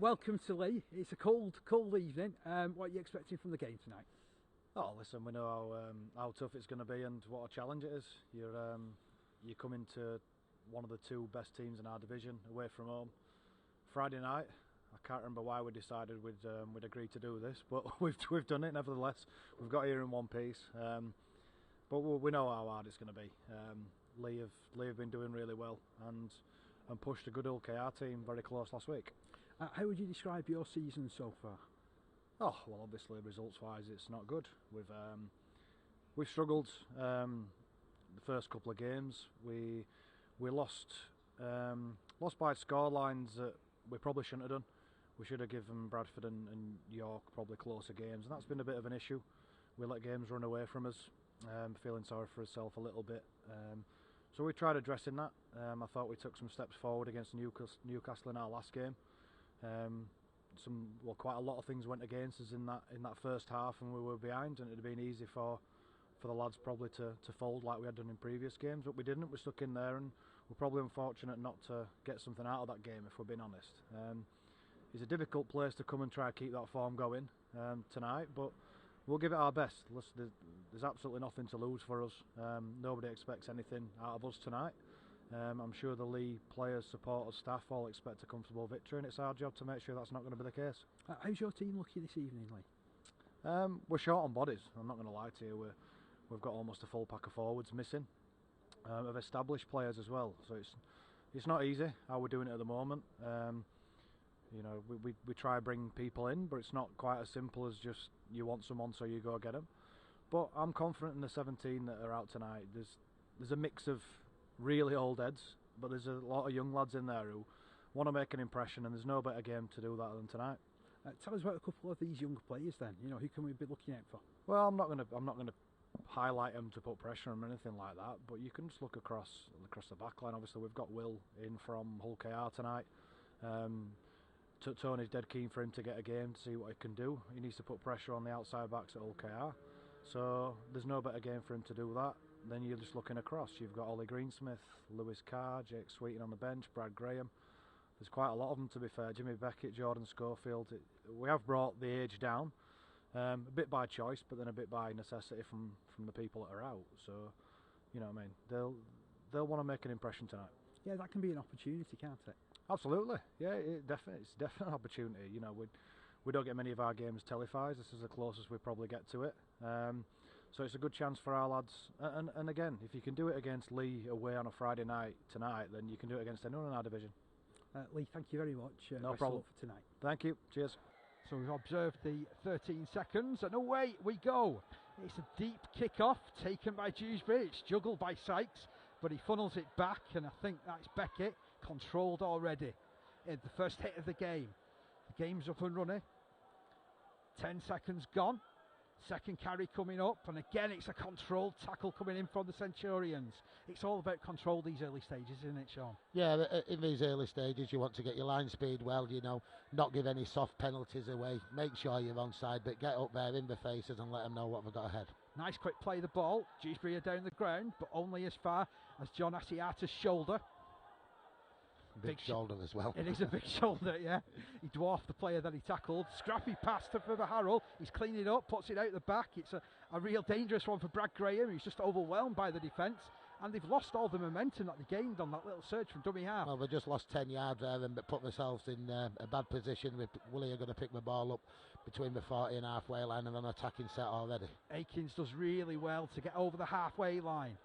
welcome to Leigh. It's a cold evening. What are you expecting from the game tonight? Oh, listen, we know how tough it's going to be and what a challenge it is. You're coming to one of the two best teams in our division away from home. Friday night, I can't remember why we decided we'd agree to do this, but we've done it nevertheless. We've got here in one piece, but we know how hard it's going to be. Leigh have been doing really well and pushed a good old KR team very close last week. How would you describe your season so far? Oh well, obviously results-wise, it's not good. We've struggled the first couple of games. We lost by scorelines that we probably shouldn't have done. We should have given Bradford and York probably closer games, and that's been a bit of an issue. We let games run away from us, feeling sorry for ourselves a little bit. So we tried addressing that. I thought we took some steps forward against Newcastle in our last game. Quite a lot of things went against us in that first half, and we were behind, and it'd have been easy for the lads probably to fold like we had done in previous games, but we didn't. We stuck in there, and we're probably unfortunate not to get something out of that game, if we're being honest. It's a difficult place to come and try to keep that form going tonight, but we'll give it our best. Listen, there's absolutely nothing to lose for us. Nobody expects anything out of us tonight. I'm sure the Leigh players, supporters, staff all expect a comfortable victory, and it's our job to make sure that's not going to be the case. How's your team looking this evening, Leigh? We're short on bodies, I'm not going to lie to you. We've got almost a full pack of forwards missing, of established players as well, so it's not easy how we're doing it at the moment. We try to bring people in, but it's not quite as simple as just you want someone so you go get them. But I'm confident in the 17 that are out tonight. There's a mix of really old heads, but there's a lot of young lads in there who want to make an impression, and there's no better game to do that than tonight. Tell us about a couple of these young players then. Who can we be looking out for? Well, I'm not going to highlight them to put pressure on them or anything like that, but you can just look across the back line. Obviously we've got Will in from Hull KR tonight. Tony's dead keen for him to get a game to see what he can do. He needs to put pressure on the outside backs at Hull KR, so there's no better game for him to do that. Then you're just looking across. You've got Ollie Greensmith, Lewis Carr, Jake Sweeting on the bench, Brad Graham. There's quite a lot of them, to be fair. Jimmy Beckett, Jordan Schofield. We have brought the age down, a bit by choice, but then a bit by necessity from the people that are out. So, you know what I mean. They'll want to make an impression tonight. Yeah, that can be an opportunity, can't it? Absolutely. Yeah, it's definitely an opportunity. We don't get many of our games televised. This is the closest we probably get to it. So it's a good chance for our lads. And again, if you can do it against Leigh away on a Friday night tonight, then you can do it against anyone in our division. Leigh, thank you very much. No problem for tonight. Thank you. Cheers. So we've observed the 13 seconds, and away we go. It's a deep kick-off taken by Dewsbury. It's juggled by Sykes, but he funnels it back, and I think that's Beckett, controlled already in the first hit of the game. The game's up and running. 10 seconds gone. Second carry coming up, and again it's a controlled tackle coming in from the Centurions. It's all about control these early stages, isn't it, Sean? Yeah, in these early stages you want to get your line speed well, not give any soft penalties away, make sure you're onside, but get up there in the faces and let them know what they've got ahead. Nice quick play of the ball. Dewsbury are down the ground, but only as far as John Asiata's shoulder. Big shoulder as well. It is a big shoulder, yeah. He dwarfed the player that he tackled. Scrappy pass to the Harrell. He's cleaning it up, puts it out the back. It's a real dangerous one for Brad Graham, who's just overwhelmed by the defence. And they've lost all the momentum that they gained on that little surge from dummy half. Well, they just lost 10 yards there and put themselves in a bad position. With Willie are going to pick the ball up between the 40 and halfway line and an attacking set already. Akins does really well to get over the halfway line.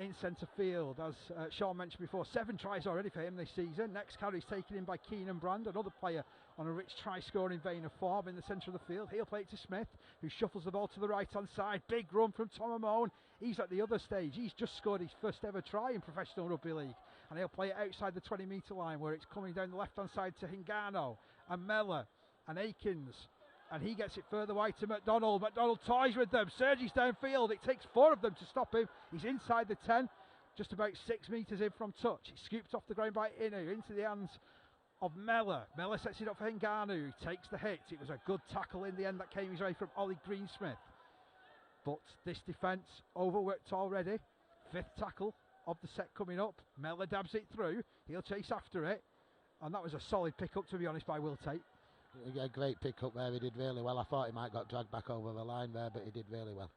In centre field, as Sean mentioned before, 7 tries already for him this season. Next carry is taken in by Keenan Brand, another player on a rich try-scoring vein of form in the centre of the field. He'll play it to Smith, who shuffles the ball to the right-hand side. Big run from Tom Amone. He's at the other stage. He's just scored his first ever try in professional rugby league. And he'll play it outside the 20-metre line, where it's coming down the left-hand side to Hingano and Mellor and Akins. And he gets it further wide to McDonald. McDonald toys with them. Surges downfield. It takes 4 of them to stop him. He's inside the 10, just about 6 metres in from touch. He's scooped off the ground by Inu into the hands of Mellor. Mellor sets it up for Hingano, who takes the hit. It was a good tackle in the end that came his way from Ollie Greensmith. But this defence overworked already. 5th tackle of the set coming up. Mellor dabs it through. He'll chase after it. And that was a solid pick-up, to be honest, by Will Tate. Yeah, great pick up there. He did really well. I thought he might got dragged back over the line there, but he did really well.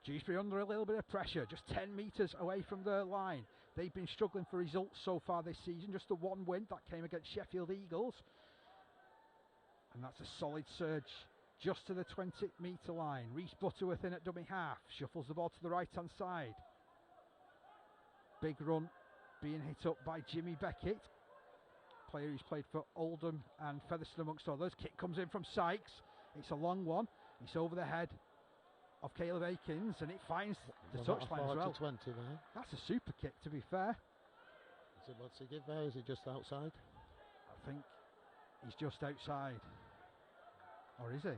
Dewsbury under a little bit of pressure, just 10 metres away from the line. They've been struggling for results so far this season. Just the one win that came against Sheffield Eagles. And that's a solid surge just to the 20-metre line. Reese Butterworth in at dummy half. Shuffles the ball to the right-hand side. Big run being hit up by Jimmy Beckett. Player who's played for Oldham and Featherstone amongst others. Kick comes in from Sykes. It's a long one. It's over the head of Caleb Akins, and it finds the touchline as well. 20 there. That's a super kick, to be fair. What's he give there? Is he just outside? I think he's just outside. Or is he? It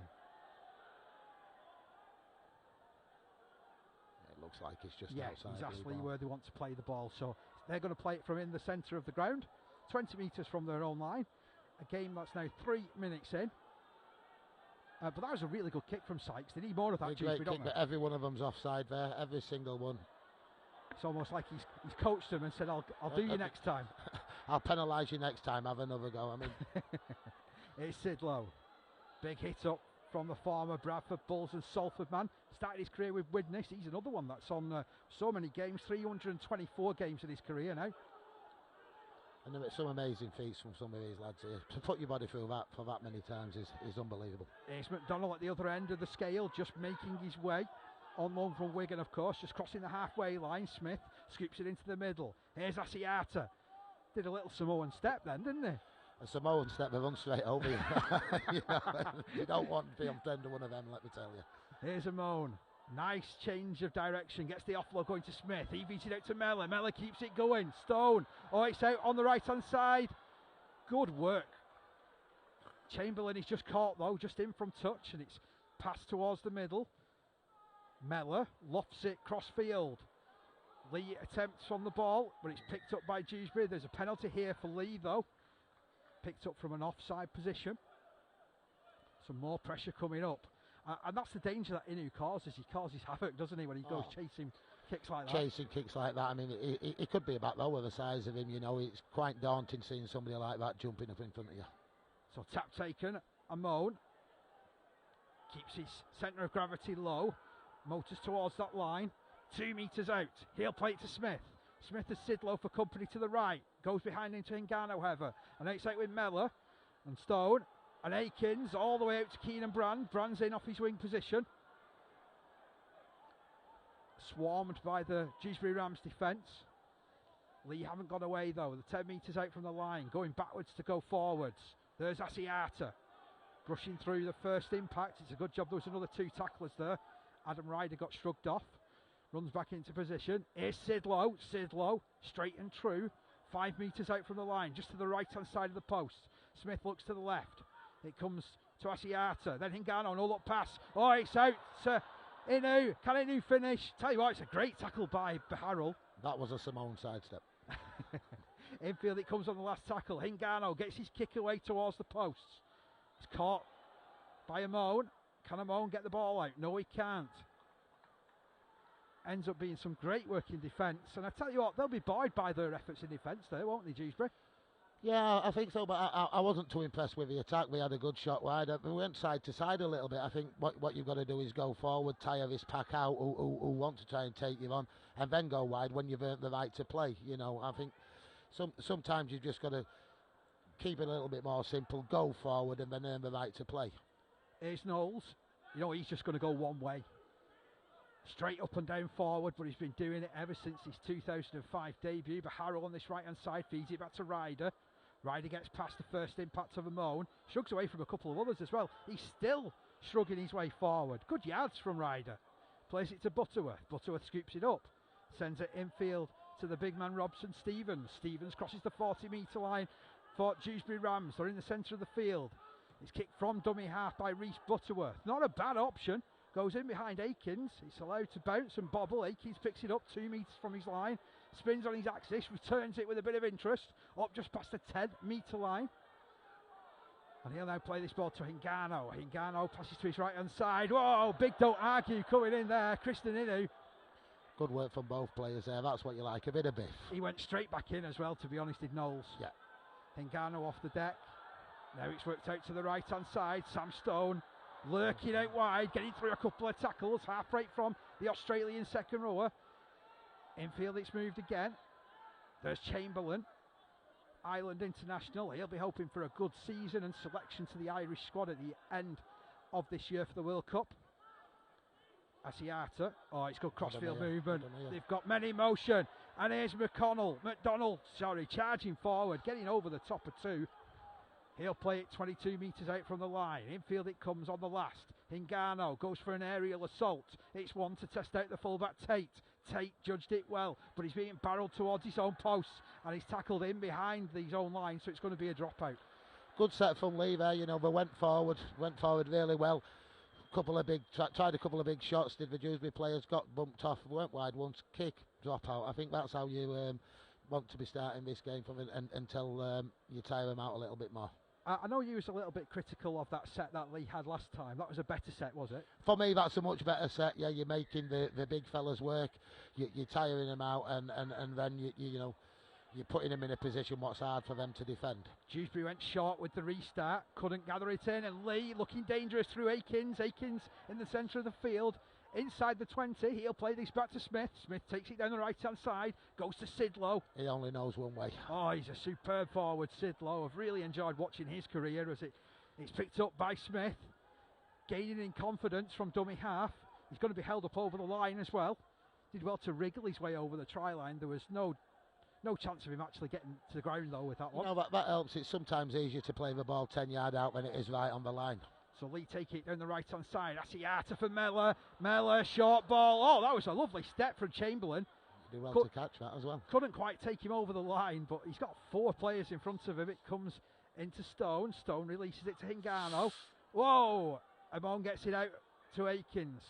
looks like he's just outside. He's asked Leigh where they want to play the ball. So they're going to play it from in the centre of the ground, 20 metres from their own line. A game that's now 3 minutes in. But that was a really good kick from Sykes. They need more of that. Great kick, but every one of them's offside there. Every single one. It's almost like he's coached them and said, I'll do you next time. I'll penalise you next time. Have another go. I mean, it's Sidlow. Big hit up from the former Bradford Bulls and Salford man. Started his career with Widnes. He's another one that's on so many games. 324 games in his career now. And there are some amazing feats from some of these lads here. To put your body through that for that many times is unbelievable. It's McDonald at the other end of the scale, just making his way. On loan from Wigan, of course, just crossing the halfway line. Smith scoops it into the middle. Here's Asiata. Did a little Samoan step then, didn't he? A Samoan step, they run straight over you. You don't want to be on 10 to one of them, let me tell you. Here's Amon. Nice change of direction. Gets the offload going to Smith. He beats it out to Mellor. Mellor keeps it going. Stone. Oh, it's out on the right-hand side. Good work. Chamberlain is just caught, though, just in from touch, and it's passed towards the middle. Mellor lofts it cross-field. Leigh attempts on the ball, but it's picked up by Dewsbury. There's a penalty here for Leigh, though. Picked up from an offside position. Some more pressure coming up. And that's the danger that Inu causes. He causes havoc, doesn't he, when he goes chasing kicks like that. Chasing kicks like that. I mean, it could be a back row with the size of him, you know. It's quite daunting seeing somebody like that jumping up in front of you. So tap taken. Amon keeps his centre of gravity low. Motors towards that line. 2 metres out. He'll play it to Smith. Smith has Sidlow for company to the right. Goes behind into Hingano, however. And outside with Mellor and Stone. And Akins all the way out to Keenan Brand. Brand's in off his wing position. Swarmed by the Dewsbury Rams defence. Leigh haven't got away though. The 10 metres out from the line. Going backwards to go forwards. There's Asiata. Brushing through the first impact. It's a good job there was another 2 tacklers there. Adam Ryder got shrugged off. Runs back into position. Here's Sidlow. Sidlow, straight and true. 5 metres out from the line, just to the right-hand side of the post. Smith looks to the left. It comes to Asiata. Then Hingano, no look pass. Oh, it's out to Inu. Can Inu finish? Tell you what, it's a great tackle by Baharrell. That was a Simone sidestep. Infield, it comes on the last tackle. Hingano gets his kick away towards the posts. It's caught by Amon. Can Amon get the ball out? No, he can't. Ends up being some great work in defence. And I tell you what, they'll be buoyed by their efforts in defence there, won't they, Dewsbury? Yeah, I think so, but I wasn't too impressed with the attack. We had a good shot wide. We went side to side a little bit. I think what you've got to do is go forward, tire this pack out who want to try and take you on, and then go wide when you've earned the right to play. You know, I think sometimes you've just got to keep it a little bit more simple, go forward and then earn the right to play. Here's Knowles. You know, he's just going to go one way. Straight up and down forward, but he's been doing it ever since his 2005 debut. Baharrell on this right-hand side feeds it back to Ryder. Ryder gets past the first impact of Amon. Shrugs away from a couple of others as well. He's still shrugging his way forward. Good yards from Ryder. Plays it to Butterworth. Butterworth scoops it up. Sends it infield to the big man Robson Stevens. Stevens crosses the 40-metre line for Dewsbury Rams. They're in the centre of the field. It's kicked from dummy half by Reese Butterworth. Not a bad option. Goes in behind Akins. It's allowed to bounce and bobble. Akins picks it up 2 metres from his line. Spins on his axis. Returns it with a bit of interest. Up just past the 10-metre line. And he'll now play this ball to Hingano. Hingano passes to his right-hand side. Whoa, big don't argue coming in there. Kristen Inu. Good work from both players there. That's what you like, a bit of biff. He went straight back in as well, to be honest, did Knowles. Yeah. Hingano off the deck. Now it's worked out to the right hand side. Sam Stone lurking out wide, getting through a couple of tackles, half right from the Australian second rower. Infield it's moved again. There's Chamberlain, Ireland international. He'll be hoping for a good season and selection to the Irish squad at the end of this year for the World Cup. Asiata, oh, it's good crossfield movement. They've got men in motion, and here's McDonald, charging forward, getting over the top of two. He'll play it 22 metres out from the line. Infield it comes on the last. Hingano goes for an aerial assault. It's one to test out the fullback Tate. Tate judged it well, but he's being barreled towards his own post, and he's tackled in behind his own line, so it's going to be a dropout. Good set from Leigh there, you know, but went forward really well. Tried a couple of big shots. Did the Dewsbury players, got bumped off, went wide once, kick, drop out. I think that's how you want to be starting this game from until you tire them out a little bit more. I know you was a little bit critical of that set that Leigh had last time. That was a better set, was it? For me, that's a much better set. Yeah, you're making the big fellas work. You're tiring them out, and then you're putting them in a position what's hard for them to defend. Dewsbury went short with the restart, couldn't gather it in, and Leigh looking dangerous through Akins. Akins in the centre of the field. Inside the 20, he'll play this back to Smith. Smith takes it down the right-hand side, goes to Sidlow. He only knows one way. Oh, he's a superb forward, Sidlow. I've really enjoyed watching his career as it's picked up by Smith. Gaining in confidence from dummy half. He's going to be held up over the line as well. Did well to wriggle his way over the try line. There was no chance of him actually getting to the ground though with that one. No, that helps. It's sometimes easier to play the ball 10 yard out than it is right on the line. So Leigh take it down the right hand side. Asiata for Mellor. Mellor, short ball. Oh, that was a lovely step from Chamberlain. Do well to catch that as well. Couldn't quite take him over the line, but he's got four players in front of him. It comes into Stone. Stone releases it to Hingano. Whoa! Amon gets it out to Akins.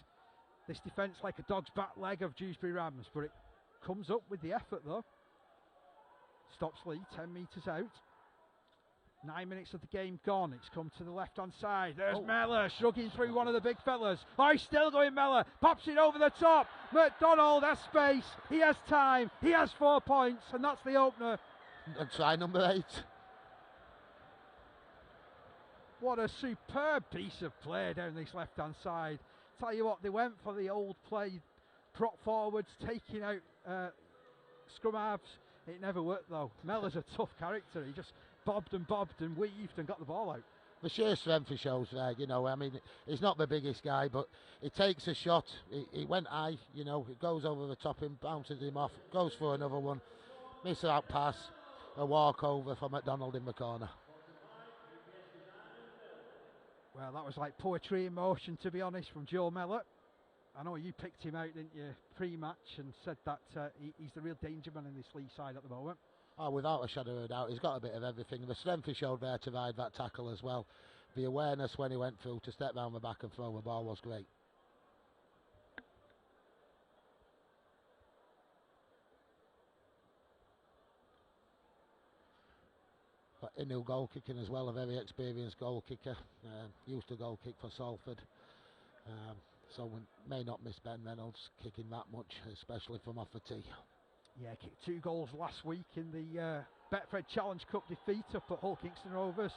This defence like a dog's back leg of Dewsbury Rams, but it comes up with the effort though. Stops Leigh 10 metres out. 9 minutes of the game gone. It's come to the left-hand side. There's Mellor shrugging through one of the big fellas. Oh, he's still going Mellor. Pops it over the top. McDonald has space. He has time. He has 4 points, and that's the opener. And try number 8. What a superb piece of play down this left-hand side. Tell you what, they went for the old play. Prop forwards, taking out scrum halves. It never worked though. Mellor's a tough character. He just bobbed and weaved and got the ball out. The sheer strength he shows there, you know, I mean, he's not the biggest guy, but he takes a shot, he went high, you know, it goes over the top him, bounces him off, goes for another one, misses out pass, a walk over for McDonald in the corner. Well, that was like poetry in motion, to be honest, from Joe Mellor. I know you picked him out, didn't you, pre-match, and said that he's the real danger man in this Leigh side at the moment. Oh, without a shadow of a doubt, he's got a bit of everything. The strength he showed there to ride that tackle as well. The awareness when he went through to step down the back and throw the ball was great. But a new goal kicking as well, a very experienced goal kicker. Used to goal kick for Salford. So we may not miss Ben Reynolds kicking that much, especially from off the tee. Yeah, kicked 2 goals last week in the Betfred Challenge Cup defeat up at Hull Kingston Rovers.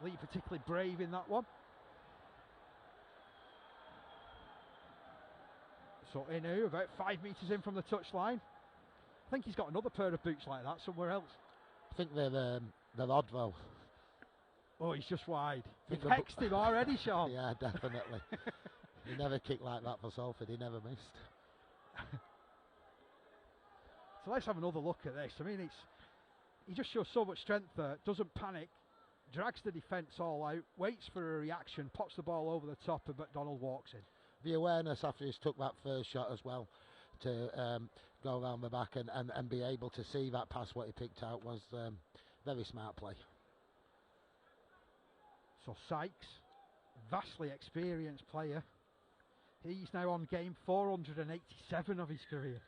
Leigh particularly brave in that one. So Inu about 5 metres in from the touchline. I think he's got another pair of boots like that somewhere else. I think they're odd though. Oh, he's just wide. You've hexed him already, Sean. Yeah, definitely. He never kicked like that for Salford, he never missed. So let's have another look at this. I mean, he just shows so much strength there, doesn't panic, drags the defence all out, waits for a reaction, pops the ball over the top, and McDonald walks in. The awareness after he's took that first shot as well to go around the back and be able to see that pass what he picked out was very smart play. So Sykes, vastly experienced player. He's now on game 487 of his career.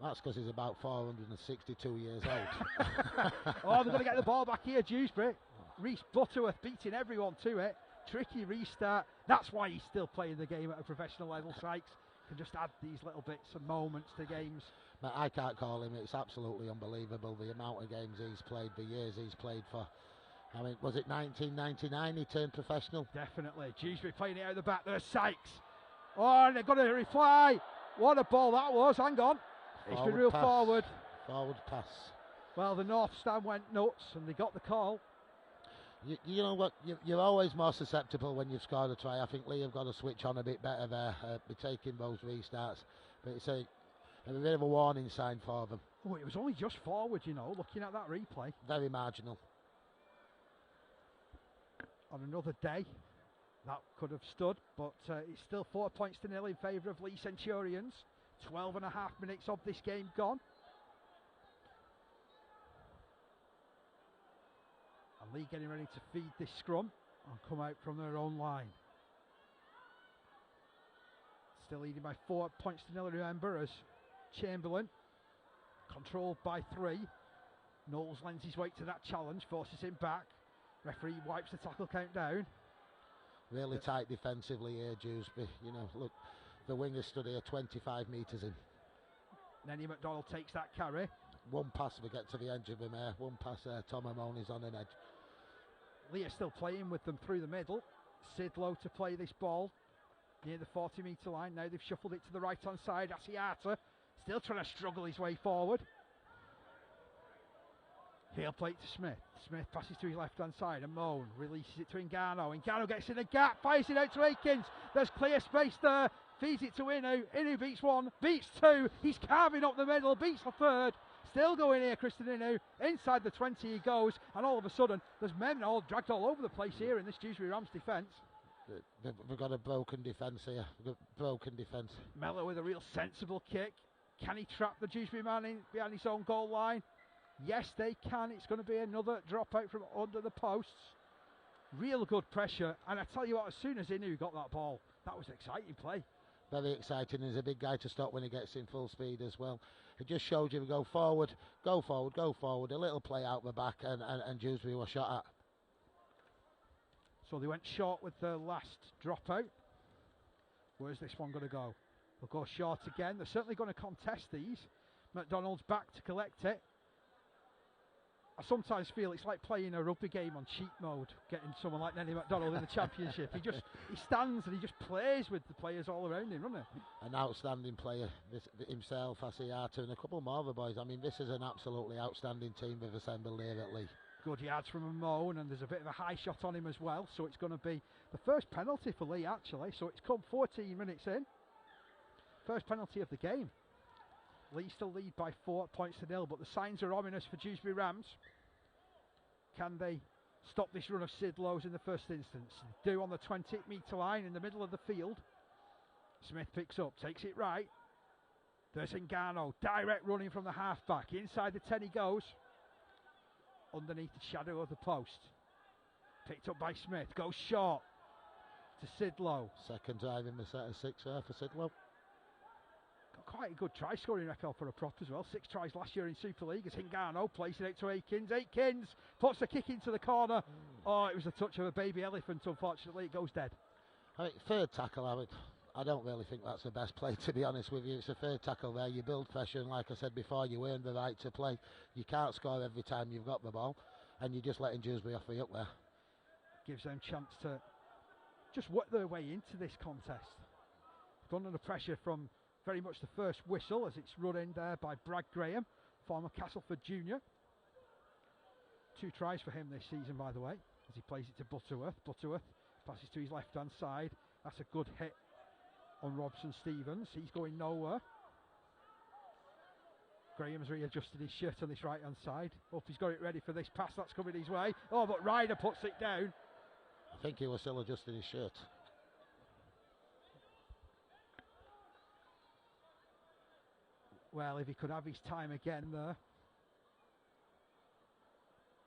That's because he's about 462 years old. Oh, they're going to get the ball back here, Dewsbury. Reece Butterworth beating everyone to it. Tricky restart. That's why he's still playing the game at a professional level, Sykes. can just add these little bits and moments to games. But I can't call him. It's absolutely unbelievable the amount of games he's played, the years he's played for. I mean, was it 1999 he turned professional? Definitely. Dewsbury playing it out the back. There's Sykes. Oh, and they're going to reply. What a ball that was. Hang on. It's been real forward. Forward pass. Well, the North stand went nuts and they got the call. You know what? You're always more susceptible when you've scored a try. I think Leigh have got to switch on a bit better there. Be taking those restarts. But it's a bit of a warning sign for them. Oh, it was only just forward, you know, looking at that replay. Very marginal. On another day, that could have stood, but it's still 4 points to 0 in favour of Leigh Centurions. 12.5 minutes of this game gone. And Leigh getting ready to feed this scrum and come out from their own line. Still leading by 4 points to 0, remember, as Chamberlain, controlled by 3. Knowles lends his weight to that challenge, forces him back. Referee wipes the tackle count down. Really tight defensively here, Dewsbury. You know, look, the winger stood here 25 metres in. Nenny McDonald takes that carry. One pass, we get to the edge of him here. One pass there, Tom Amoni's on an edge. Leigh are still playing with them through the middle. Sidlow to play this ball near the 40-metre line. Now they've shuffled it to the right-hand side. Asiata still trying to struggle his way forward. He'll play it to Smith. Smith passes to his left-hand side. And Moan releases it to Ngannou. Ngannou gets in a gap, fires it out to Aikens. There's clear space there. Feeds it to Inu. Inu beats 1, beats 2. He's carving up the middle, beats the 3rd. Still going here, Christian Inu. Inside the 20 he goes. And all of a sudden, there's men all dragged all over the place here in this Dewsbury Rams defence. We've got a broken defence here. Broken defence. Mello with a real sensible kick. Can he trap the Dewsbury man in behind his own goal line? Yes, they can. It's going to be another dropout from under the posts. Real good pressure. And I tell you what, as soon as Inu got that ball, that was exciting play. Very exciting. He's a big guy to stop when he gets in full speed as well. It just shows you to go forward, go forward, go forward. A little play out the back and Dewsbury were shot at. So they went short with the last dropout. Where's this one going to go? They'll go short again. They're certainly going to contest these. McDonald's back to collect it. I sometimes feel it's like playing a rugby game on cheat mode, getting someone like Nenny McDonald in the championship. He stands and he just plays with the players all around him, doesn't he? An outstanding player, himself, Asiata, and a couple more of the boys. I mean, this is an absolutely outstanding team we've assembled here at Leigh. Good yards from Amon, and there's a bit of a high shot on him as well, so it's going to be the first penalty for Leigh, actually. So it's come 14 minutes in. First penalty of the game. Leigh still lead by 4 points to 0, but the signs are ominous for Dewsbury Rams. Can they stop this run of Sidlow's in the first instance? Do on the 20-metre line in the middle of the field. Smith picks up, takes it right. There's Ngannou, direct running from the half-back. Inside the 10 he goes. Underneath the shadow of the post. Picked up by Smith, goes short to Sidlow. Second drive in the set of 6 there for Sidlow. Quite a good try scoring record for a prop as well. 6 tries last year in Super League as Ngannou plays it out to Aikens. Aikens puts the kick into the corner. Oh, it was a touch of a baby elephant. Unfortunately, it goes dead. I mean, third tackle, I don't really think that's the best play, to be honest with you. It's a third tackle there. You build pressure, and like I said before, you earn the right to play. You can't score every time you've got the ball, and you're just letting Dewsbury off the up there. Gives them chance to just work their way into this contest. Gone under pressure from very much the first whistle as it's run in there by Brad Graham, former Castleford junior. 2 tries for him this season, by the way, as he plays it to Butterworth. Butterworth passes to his left-hand side. That's a good hit on Robson Stevens. He's going nowhere. Graham's readjusted his shirt on this right-hand side. Hope he's got it ready for this pass that's coming his way. Oh, but Ryder puts it down. I think he was still adjusting his shirt. Well, if he could have his time again there.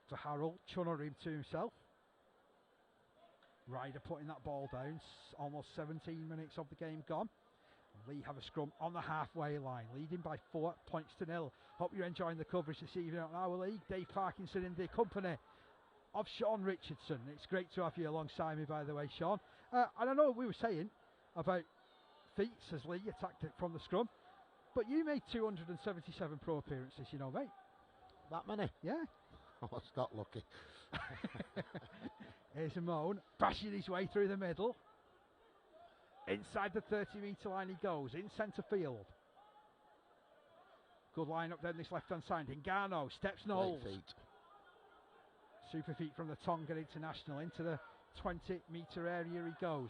For Harold, chunner him to himself. Ryder putting that ball down. Almost 17 minutes of the game gone. Leigh have a scrum on the halfway line, leading by 4 points to 0. Hope you're enjoying the coverage this evening on our league. Dave Parkinson in the company of Sean Richardson. It's great to have you alongside me, by the way, Sean. And I know we were saying about feet as Leigh attacked it from the scrum. But you made 277 pro appearances, you know, mate. That many? Yeah. Oh, it's got lucky. Here's a Moan, bashing his way through the middle. Inside the 30-metre line he goes, in centre field. Good line up down this left-hand side. Ngannou steps Knowles. Great feet. Super feet from the Tongan international. Into the 20-metre area he goes.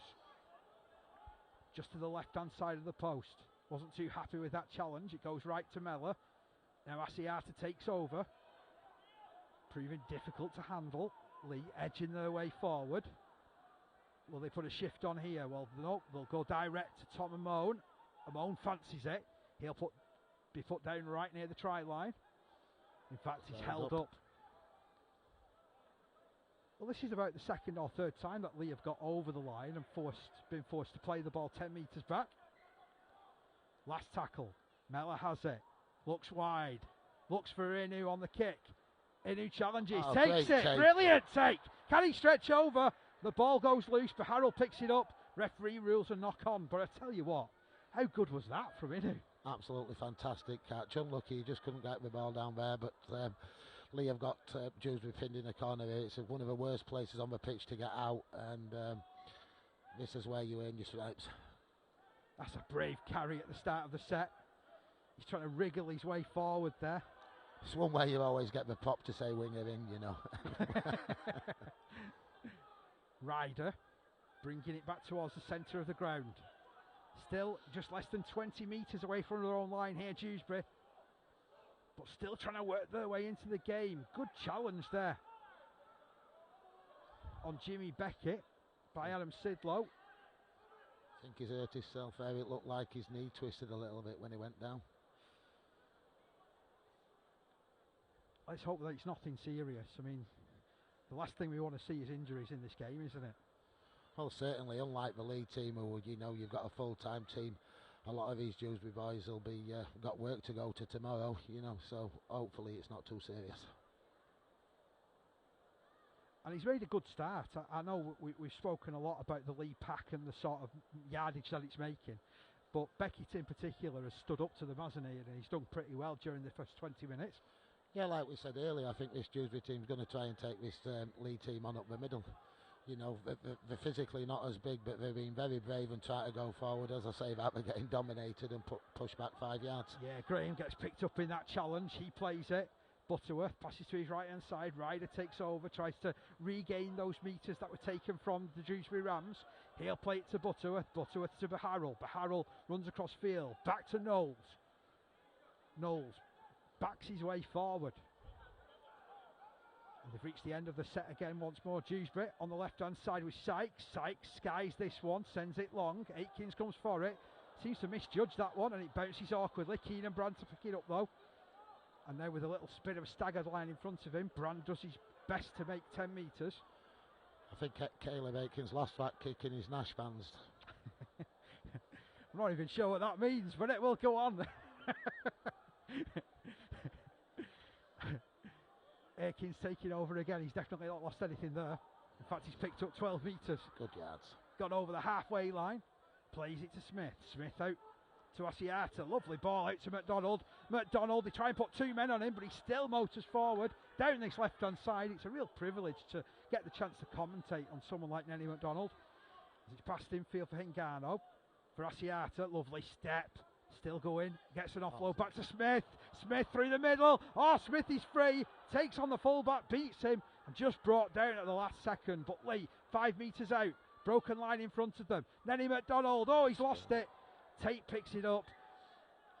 Just to the left-hand side of the post. Wasn't too happy with that challenge. It goes right to Mella. Now Asiata takes over. Proving difficult to handle. Leigh edging their way forward. Will they put a shift on here? Well, no, they'll go direct to Tom Amone. Amone fancies it. He'll be put down right near the try line. In fact, he's held up. Well, this is about the second or third time that Leigh have got over the line and been forced to play the ball 10 metres back. Last tackle. Mella has it. Looks wide. Looks for Inu on the kick. Inu challenges. Takes it. Take. Brilliant take. Can he stretch over? The ball goes loose, but Harold picks it up. Referee rules a knock on. But I tell you what, how good was that from Inu? Absolutely fantastic catch. Unlucky, he just couldn't get the ball down there. But Leigh have got Dewsbury pinned in the corner here. It's one of the worst places on the pitch to get out. And this is where you earn your stripes. That's a brave carry at the start of the set. He's trying to wriggle his way forward there. It's one way you always get the pop to say winger in, you know. Ryder bringing it back towards the centre of the ground. Still just less than 20 metres away from their own line here, Dewsbury. But still trying to work their way into the game. Good challenge there on Jimmy Beckett by Adam Sidlow. I think he's hurt himself there. It looked like his knee twisted a little bit when he went down. Let's hope that it's nothing serious. I mean, the last thing we want to see is injuries in this game, isn't it? Well, certainly, unlike the Leigh team, who, you know, you've got a full-time team, a lot of these Dewsbury boys will be got work to go to tomorrow, you know, so hopefully it's not too serious. And he's made a good start. I know we've spoken a lot about the Leigh pack and the sort of yardage that it's making, but Beckett in particular has stood up to them, hasn't he? And he's done pretty well during the first 20 minutes. Yeah, like we said earlier, I think this Dewsbury team's going to try and take this Leigh team on up the middle. You know, they're physically not as big, but they've been very brave and try to go forward. As I say, that they're getting dominated and push back 5 yards. Yeah, Graham gets picked up in that challenge. He plays it. Butterworth passes to his right-hand side. Ryder takes over, tries to regain those metres that were taken from the Dewsbury Rams. He'll play it to Butterworth. Butterworth to Baharrel. Baharrel runs across field. Back to Knowles. Knowles backs his way forward. And they've reached the end of the set again once more. Dewsbury on the left-hand side with Sykes. Sykes skies this one, sends it long. Aikins comes for it. Seems to misjudge that one, and it bounces awkwardly. Keenan Brand to pick it up, though. And now with a little bit of a staggered line in front of him, Brand does his best to make 10 metres. I think Caleb Aikins lost that kick in his Nash fans. I'm not even sure what that means, but it will go on. Aikins taking over again. He's definitely not lost anything there. In fact, he's picked up 12 metres. Good yards. Gone over the halfway line. Plays it to Smith. Smith out to Asiata. Lovely ball out to McDonald. McDonald, they try and put two men on him, but he still motors forward. Down this left-hand side. It's a real privilege to get the chance to commentate on someone like Nenny McDonald. As it's passed infield for Ngannou. For Asiata, lovely step. Still going, gets an offload back to Smith. Smith through the middle. Oh, Smith is free. Takes on the fullback, beats him, and just brought down at the last second. But Leigh, 5 metres out. Broken line in front of them. Nenny McDonald, oh, he's lost it. Tate picks it up,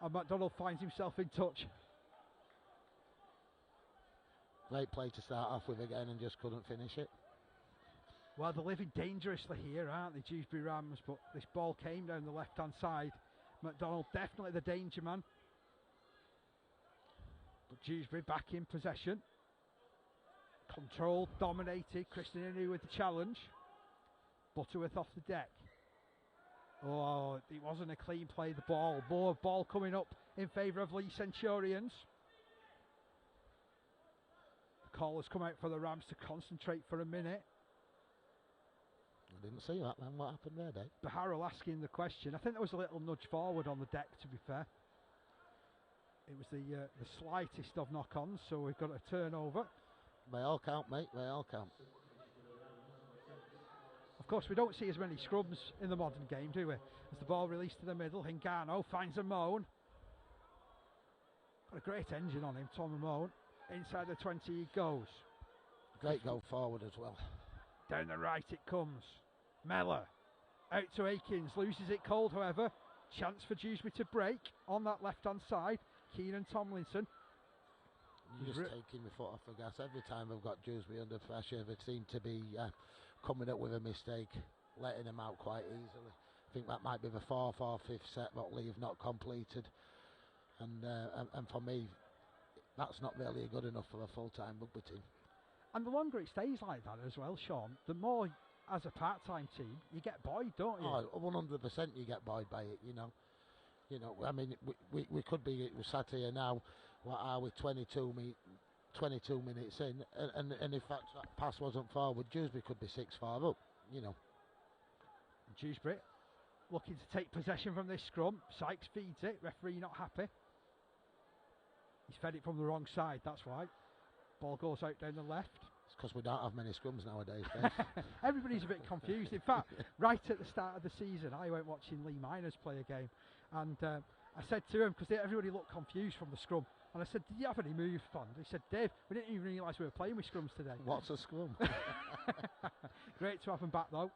and McDonald finds himself in touch. Great play to start off with again and just couldn't finish it. Well, they're living dangerously here, aren't they, Dewsbury Rams? But this ball came down the left-hand side. McDonald definitely the danger man. But Dewsbury back in possession. Controlled, dominated. Christian Inu with the challenge. Butterworth off the deck. Oh, it wasn't a clean play, the ball. More ball coming up in favour of Leigh Centurions. The call has come out for the Rams to concentrate for a minute. I didn't see that then. What happened there, Dave? Baharrel asking the question. I think there was a little nudge forward on the deck, to be fair. It was the slightest of knock-ons, so we've got a turnover. They all count, mate. They all count. Of course, we don't see as many scrums in the modern game, do we? As the ball released to the middle, Hingano finds Amone. Got a great engine on him, Tom Amone. Inside the 20 he goes. Great go forward as well. Down the right it comes. Mellor out to Akins, loses it cold, however. Chance for Dewsbury to break on that left-hand side. Keenan Tomlinson. You're just taking my foot off the gas. Every time I've got Dewsbury under pressure, they seem to be coming up with a mistake, letting them out quite easily. I think that might be the fourth or fifth set that Leigh have not completed. And for me, that's not really good enough for a full-time rugby team. And the longer it stays like that as well, Sean, the more, as a part-time team, you get buoyed, don't you? Oh, 100% you get buoyed by it, you know. I mean, we could be sat here now, what are we, 22 minutes in, and if that pass wasn't forward, Dewsbury could be 6-4 up, you know. Dewsbury looking to take possession from this scrum. Sykes feeds it, referee not happy. He's fed it from the wrong side, that's why. Ball goes out down the left. It's because we don't have many scrums nowadays, Dave. Everybody's a bit confused. In fact, right at the start of the season, I went watching Leigh Miners play a game, and I said to him, because everybody looked confused from the scrum, and I said, did you have any move fun? He said, Dave, we didn't even realise we were playing with scrums today. What's a scrum? Great to have them back though.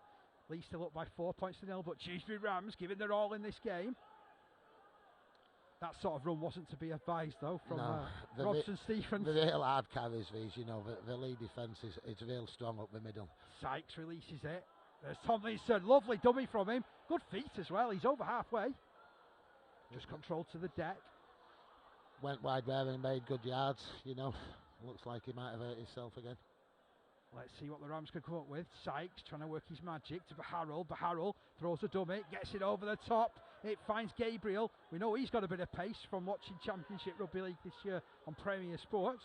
Leigh still up by 4 points to 0, but Dewsbury Rams giving their all in this game. That sort of run wasn't to be advised though from Robson Stephens. The real hard carries these, you know, the Leigh defence is real strong up the middle. Sykes releases it. There's Tomlinson, lovely dummy from him. Good feet as well, he's over halfway. Just controlled to the deck. Went wide there and made good yards, you know. Looks like he might have hurt himself again. Let's see what the Rams can come up with. Sykes trying to work his magic to Baharrel. Baharrel throws a dummy, gets it over the top. It finds Gabriel. We know he's got a bit of pace from watching Championship Rugby League this year on Premier Sports.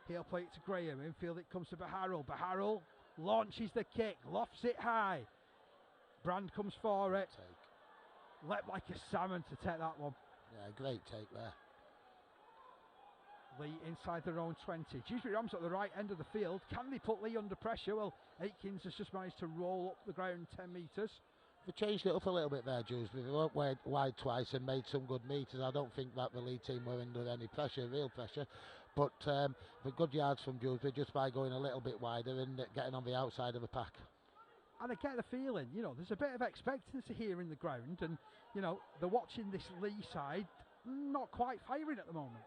He'll play it to Graham. Infield it comes to Baharrel. Baharrel launches the kick, lofts it high. Brand comes for it. Leapt like a salmon to take that one. Yeah, great take there. Leigh inside their own 20. Dewsbury Rams at the right end of the field. Can they put Leigh under pressure? Well, Akins has just managed to roll up the ground 10 metres. They changed it up a little bit there, Dewsbury. They went wide twice and made some good meters. I don't think that the Leigh team were under any pressure, real pressure. But the good yards from Dewsbury just by going a little bit wider and getting on the outside of the pack. And I get the feeling, you know, there's a bit of expectancy here in the ground. And, you know, they're watching this Leigh side not quite firing at the moment.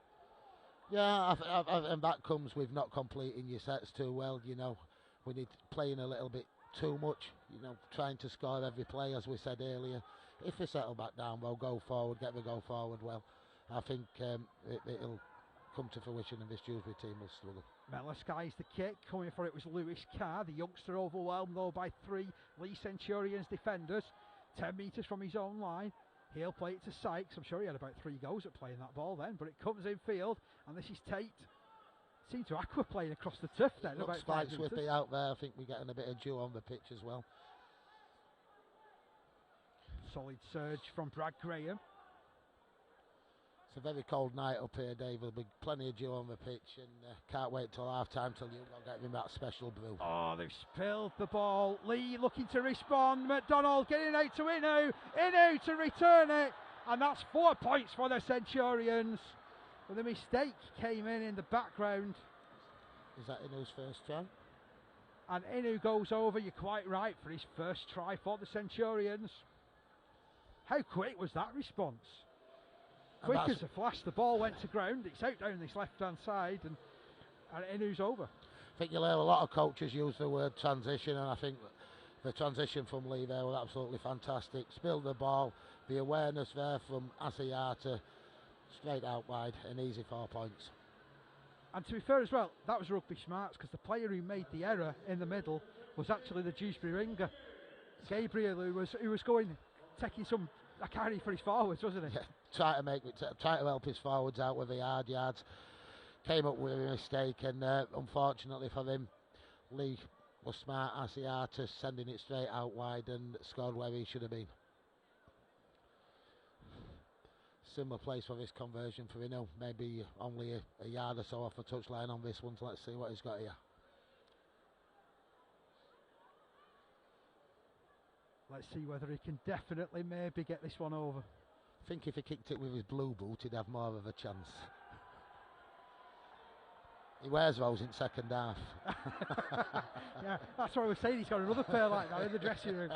Yeah, and that comes with not completing your sets too well, you know. We need playing a little bit too much, you know, trying to score every play, as we said earlier. If we settle back down well, go forward, get the go forward well, I think it'll come to fruition and this Dewsbury team will struggle. Mellor skies the kick, coming for it was Lewis Carr, the youngster overwhelmed though by 3 Leigh Centurions defenders, 10 metres from his own line. He'll play it to Sykes. I'm sure he had about 3 goes at playing that ball then, but it comes in field, and this is Tate. Seemed to aquaplane across the turf then. Looks quite swiftly out there. I think we're getting a bit of dew on the pitch as well. Solid surge from Brad Graham. It's a very cold night up here, Dave. There'll be plenty of dew on the pitch, and can't wait till half time till you get him that special brew. Oh, they've spilled the ball. Leigh looking to respond. McDonald getting out to Inu. Inu to return it, and that's 4 points for the Centurions. But the mistake came in the background. Is that Inu's first try? And Inu goes over, you're quite right, for his first try for the Centurions. How quick was that response? Quick as a flash, the ball went to ground, it's out down this left-hand side, and Inu's over. I think you'll hear a lot of coaches use the word transition, and I think the transition from Leigh there was absolutely fantastic. Spilled the ball, the awareness there from Asiata, straight out wide, an easy 4 points. And to be fair as well, that was rugby smarts, because the player who made the error in the middle was actually the Dewsbury ringer, Gabriel, who was going, taking a carry for his forwards, wasn't he? Yeah, try to help his forwards out with the hard yards. Came up with a mistake, and unfortunately for him, Leigh was smart. Asiata sending it straight out wide and scored where he should have been. Similar place for this conversion for Inu. Maybe only a yard or so off the touchline on this one. So let's see what he's got here. Let's see whether he can definitely maybe get this one over. I think if he kicked it with his blue boot, he'd have more of a chance. He wears those in second half. Yeah, that's what I was saying. He's got another pair like that in the dressing room.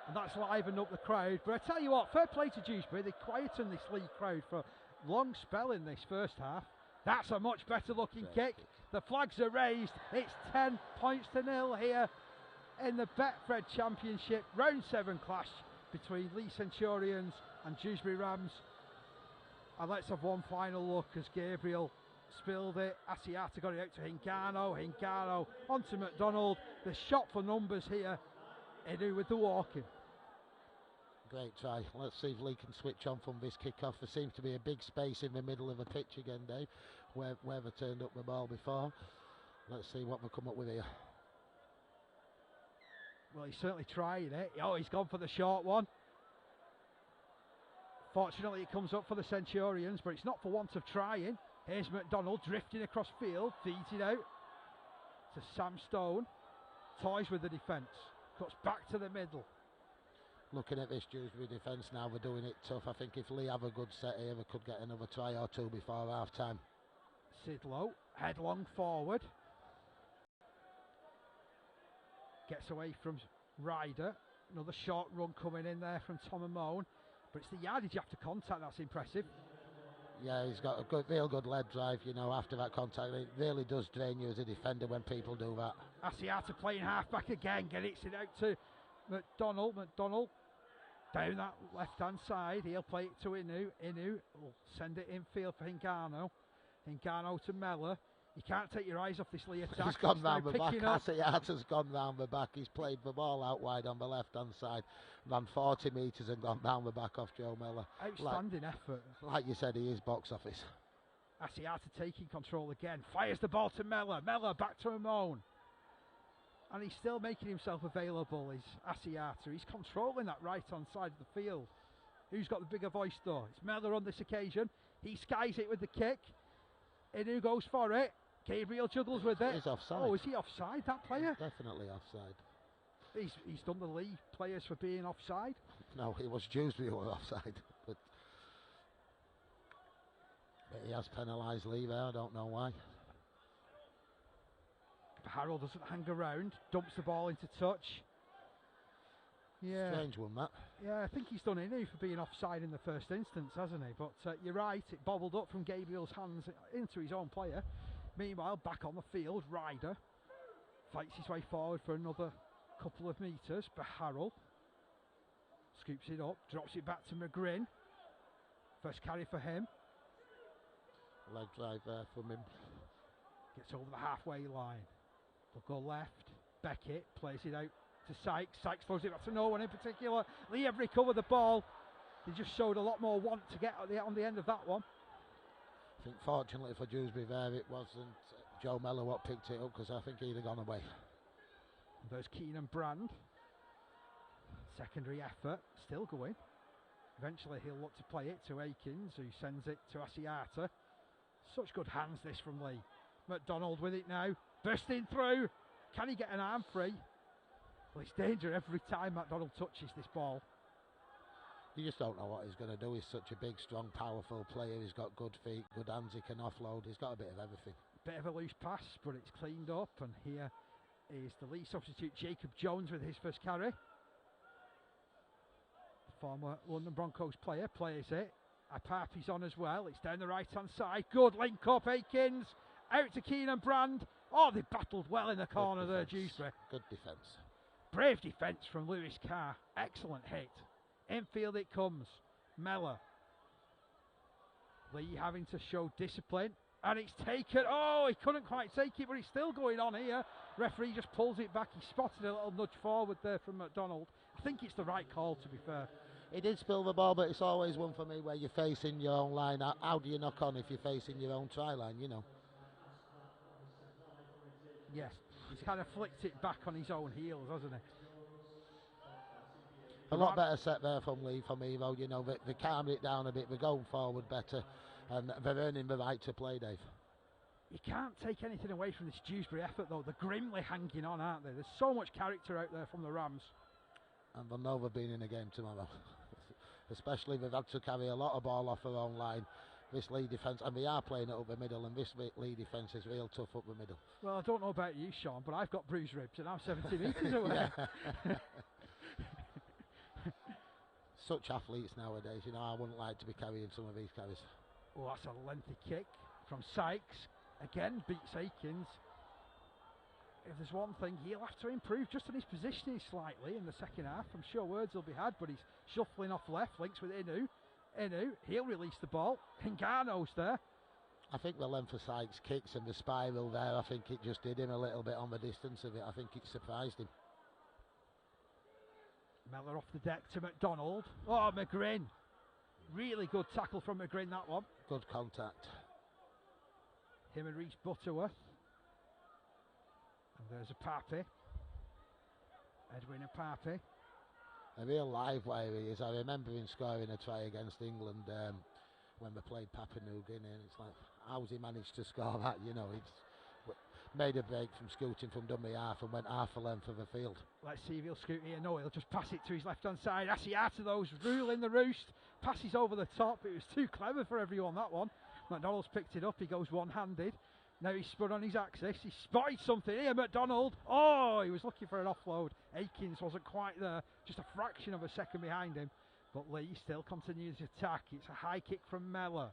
And that's livened up the crowd. But I tell you what, fair play to Dewsbury. They quietened this Leigh crowd for a long spell in this first half. That's a much better looking kick. The flags are raised. It's 10 points to 0 here in the Betfred Championship. Round 7 clash between Leigh Centurions and Dewsbury Rams. And let's have one final look as Gabriel spilled it. Asiata got it out to Hingano. Hingano onto McDonald. The shot for numbers here. Edu with the walking. Great try. Let's see if Leigh can switch on from this kick-off. There seems to be a big space in the middle of the pitch again, Dave, where they turned up the ball before. Let's see what we come up with here. Well, he's certainly trying it. Oh, he's gone for the short one. Fortunately, it comes up for the Centurions, but it's not for want of trying. Here's McDonald drifting across field, feeds it out to Sam Stone. Toys with the defence. Cuts back to the middle. Looking at this Dewsbury defence now, they're doing it tough. I think if Leigh have a good set here, they could get another try or two before half time. Sidlow, headlong forward. Gets away from Ryder. Another short run coming in there from Tom Amone. But it's the yardage after contact that's impressive. Yeah, he's got a good, real good lead drive, you know, after that contact. It really does drain you as a defender when people do that. Asiata playing half back again, gets it out to McDonald. McDonald down that left hand side. He'll play it to Inu. Inu will send it infield for Hingano. Hingano to Mellor. You can't take your eyes off this Leigh attack. He's gone round the back. Asiata's gone round the back. He's played the ball out wide on the left hand side. Ran 40 metres and gone down the back off Joe Mellor. Outstanding effort. Like you said, he is box office. Asiata taking control again. Fires the ball to Mellor. Mellor back to Amone. And he's still making himself available, is Asiata. He's controlling that right hand side of the field. Who's got the bigger voice though? It's Mellor on this occasion. He skies it with the kick. Inu goes for it. Gabriel juggles with it. He's offside. Oh, is he offside, that player? Definitely offside. He's done the Leigh players for being offside. No, it was Dewsbury who were offside. But he has penalised Leigh there. I don't know why. Harold doesn't hang around. Dumps the ball into touch. Yeah. Strange one, that. Yeah, I think he's done Inu for being offside in the first instance, hasn't he? But you're right, it bobbled up from Gabriel's hands into his own player. Meanwhile, back on the field, Ryder fights his way forward for another couple of metres. Harold scoops it up, drops it back to McGrin. First carry for him. Leg drive there from him. Gets over the halfway line. They'll go left. Beckett plays it out to Sykes. Sykes throws it back to no one in particular. Leigh have recovered the ball. They just showed a lot more want to get on the end of that one. I think fortunately for Dewsbury there, it wasn't Joe Mellor what picked it up, because I think he'd have gone away. There's Keenan Brand. Secondary effort, still going. Eventually he'll look to play it to Akins, who sends it to Asiata. Such good hands this from Leigh. McDonald with it now, bursting through. Can he get an arm free? Well, it's danger every time McDonald touches this ball. You just don't know what he's going to do. He's such a big, strong, powerful player. He's got good feet, good hands, he can offload. He's got a bit of everything. Bit of a loose pass, but it's cleaned up. And here is the Leigh substitute, Jacob Jones, with his first carry. Former London Broncos player plays it. Apapi's on as well. It's down the right-hand side. Good link up, Akins. Out to Keenan Brand. Oh, they battled well in the corner there, Dewsbury. Good defence. Brave defence from Lewis Carr. Excellent hit. Infield it comes. Mellor. Leigh having to show discipline. And it's taken. Oh, he couldn't quite take it, but it's still going on here. Referee just pulls it back. He spotted a little nudge forward there from McDonald. I think it's the right call, to be fair. He did spill the ball, but it's always one for me where you're facing your own line. How do you knock on if you're facing your own try line, you know? Yes, he's kind of flicked it back on his own heels, hasn't he? A lot better set there from Leigh, from Evo. You know, they calmed it down a bit. They're going forward better, and they're earning the right to play, Dave. You can't take anything away from this Dewsbury effort, though. They're grimly hanging on, aren't they? There's so much character out there from the Rams. And they'll know they've been in a game tomorrow. Especially they've had to carry a lot of ball off their own line. This Leigh defence, and they are playing it up the middle, and this Leigh defence is real tough up the middle. Well, I don't know about you, Sean, but I've got bruised ribs, and I'm 70 metres away. Such athletes nowadays, you know, I wouldn't like to be carrying some of these carries. Oh, that's a lengthy kick from Sykes. Again, beats Aikens. If there's one thing, he'll have to improve just on his positioning slightly in the second half. I'm sure words will be had, but he's shuffling off left, links with Inu. He'll release the ball. Hingano's there. I think the length of Sykes' kicks and the spiral there, I think it just did him a little bit on the distance of it. I think it surprised him. Mellor off the deck to McDonald. Oh, McGrin. Really good tackle from McGrin, that one. Good contact. Him and Reece Butterworth. And there's a Pappy. Edwin Pappy. A real live wire he is. I remember him scoring a try against England when we played Papua New Guinea, and it's like, how's he managed to score that? You know, he's made a break from scooting from dummy half and went half the length of the field. Let's see if he'll scoot here. No, he'll just pass it to his left-hand side. Asiata, those ruling the roost. Passes over the top. It was too clever for everyone, that one. McDonald's picked it up. He goes one-handed. Now he's spun on his axis. He spotted something here, McDonald. Oh, he was looking for an offload. Aikens wasn't quite there. Just a fraction of a second behind him. But Leigh still continues the attack. It's a high kick from Mellor.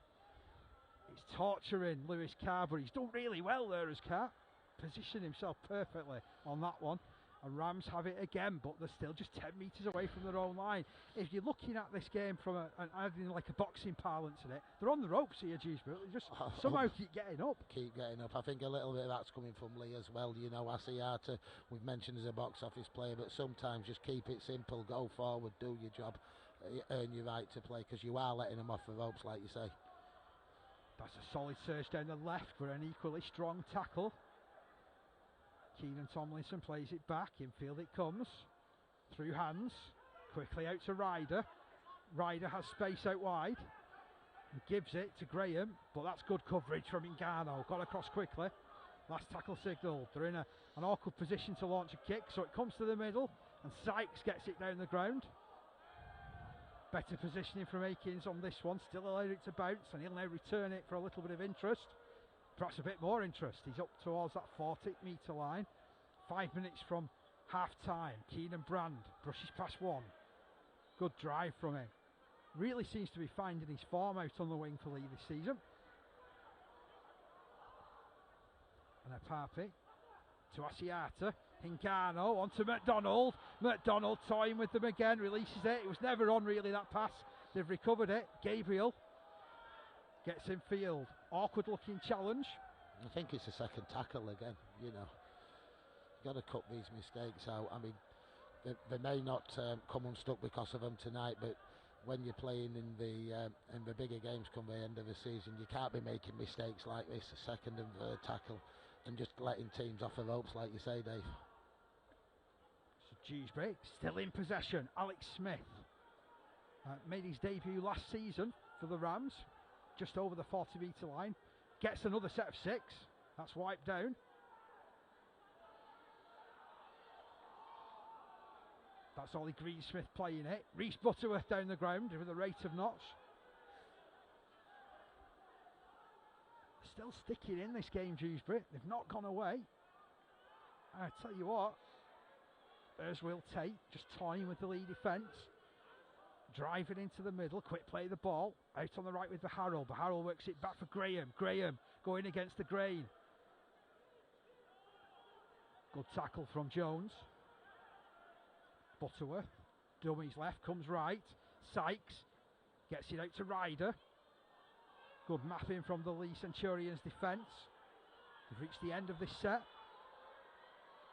It's torturing Lewis Carr, but he's done really well there as Carr. Positioned himself perfectly on that one. And Rams have it again, but they're still just 10 metres away from their own line. If you're looking at this game from adding like a boxing parlance in it, they're on the ropes here, Dewsbury. They just somehow keep getting up. Keep getting up. I think a little bit of that's coming from Leigh as well. You know, Asiata, we've mentioned as a box office player, but sometimes just keep it simple, go forward, do your job, earn your right to play, because you are letting them off the ropes, like you say. That's a solid surge down the left for an equally strong tackle. Keenan Tomlinson plays it back, infield it comes, through hands, quickly out to Ryder. Ryder has space out wide, and gives it to Graham, but that's good coverage from Ngannou, got across quickly. Last tackle signalled. They're in an awkward position to launch a kick, so it comes to the middle, and Sykes gets it down the ground. Better positioning from Aikens on this one, still allowed it to bounce, and he'll now return it for a little bit of interest. Perhaps a bit more interest. He's up towards that 40-metre line. 5 minutes from half-time. Keenan Brand brushes past one. Good drive from him. Really seems to be finding his form out on the wing for Leigh this season. And a Pappy to Asiata. Hingano onto McDonald. McDonald toying with them again. Releases it. It was never on really, that pass. They've recovered it. Gabriel gets in field. Awkward looking challenge. I think it's a second tackle again, you know. You've got to cut these mistakes out. I mean, they may not come unstuck because of them tonight, but when you're playing in the bigger games come the end of the season, you can't be making mistakes like this, a second and third tackle, and just letting teams off the ropes, like you say, Dave. So Dewsbury still in possession. Alex Smith made his debut last season for the Rams. Just over the 40-metre line. Gets another set of 6. That's wiped down. That's Ollie Greensmith playing it. Reece Butterworth down the ground with a rate of knots. Still sticking in this game, Dewsbury. They've not gone away. I tell you what, there's Will Tate just toying with the Leigh defence. Driving into the middle, quick play the ball, out on the right with Baharrel. Baharrel works it back for Graham. Graham going against the grain. Good tackle from Jones. Butterworth, dummies left, comes right. Sykes gets it out to Ryder. Good mapping from the Leigh Centurions defence. They've reached the end of this set.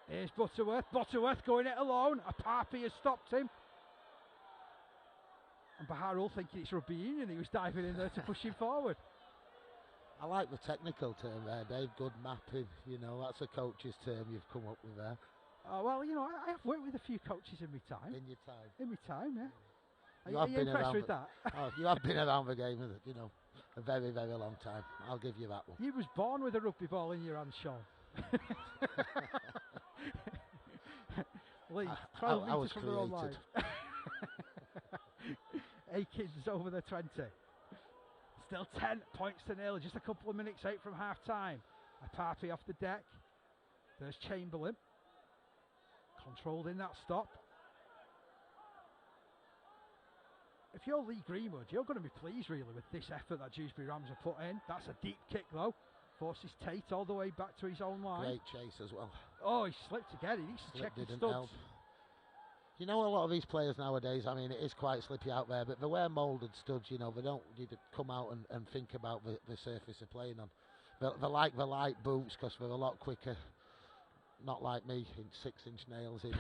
Here's Butterworth. Butterworth going it alone. A Pappy has stopped him. And Baharrel, thinking it's rugby union, he was diving in there to push him forward. I like the technical term there, Dave. Good mapping. You know, that's a coach's term you've come up with there. Oh, well, you know, I have worked with a few coaches in my time. In your time. In my time, yeah. You Are you impressed with that? Oh, you have been around the game, you know, a very, very long time. I'll give you that one. You was born with a rugby ball in your hand, Sean. Leigh, I was from the wrong line. created. Akins over the 20. Still 10 points to nil, just a couple of minutes out from half time. A party off the deck. There's Chamberlain. Controlled in that stop. If you're Leigh Greenwood, you're going to be pleased really with this effort that Dewsbury Rams have put in. That's a deep kick though. Forces Tate all the way back to his own line. Great chase as well. Oh, he slipped again. He needs to check his studs. Help. You know, a lot of these players nowadays, I mean, it is quite slippy out there, but they wear moulded studs, you know, they don't need to come out and think about the surface they're playing on. They like the light boots because they're a lot quicker. Not like me, in 6-inch nails in.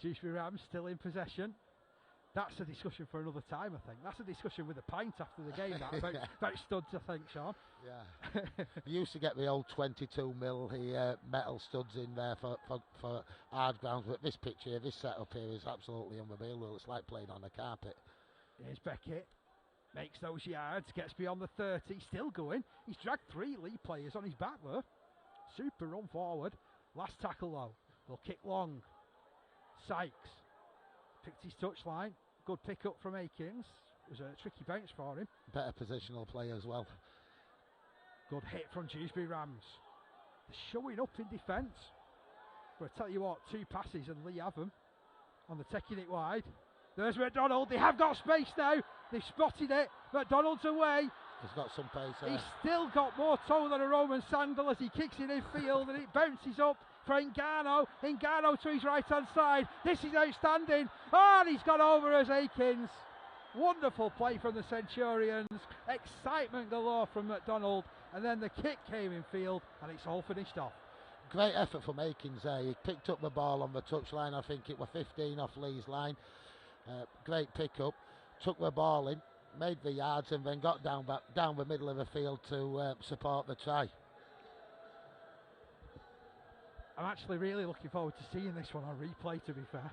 Dewsbury Rams still in possession. That's a discussion for another time, I think. That's a discussion with a pint after the game, that, about studs, I think, Sean. Yeah. You used to get the old 22 mil metal studs in there for hard grounds, but this pitch here, this setup here is absolutely unbelievable. It's like playing on a carpet. Here's Beckett. Makes those yards, gets beyond the 30, still going. He's dragged 3 Leigh players on his back there. Super run forward. Last tackle though. They'll kick long. Sykes picked his touchline. Good pick up from Akins. It was a tricky bounce for him. Better positional play as well. Good hit from Dewsbury Rams. They're showing up in defence. But I tell you what, 2 passes and Leigh have them. On the taking it wide. There's McDonald. They have got space now. They've spotted it. McDonald's away. He's got some pace there. He's still got more toe than a Roman sandal as he kicks it in field and it bounces up for Ngannou. Ngannou to his right hand side. This is outstanding. Oh, and he's got over as Akins. Wonderful play from the Centurions. Excitement galore from McDonald. And then the kick came in field and it's all finished off. Great effort from Akins there. He picked up the ball on the touchline. I think it was 15 off Leigh's line. Great pick up. Took the ball in. Made the yards and then got down the middle of the field to support the try. I'm actually really looking forward to seeing this one on replay, to be fair.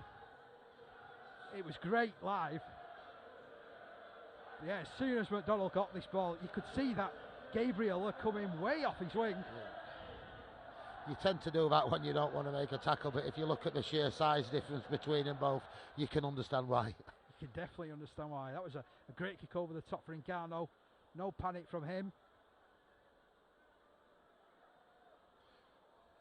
It was great live. Yeah, as soon as McDonald got this ball, you could see that Gabriel are coming way off his wing. Yeah. You tend to do that when you don't want to make a tackle, but if you look at the sheer size difference between them both, you can understand why. You can definitely understand why. That was a great kick over the top for Ngannou. No panic from him.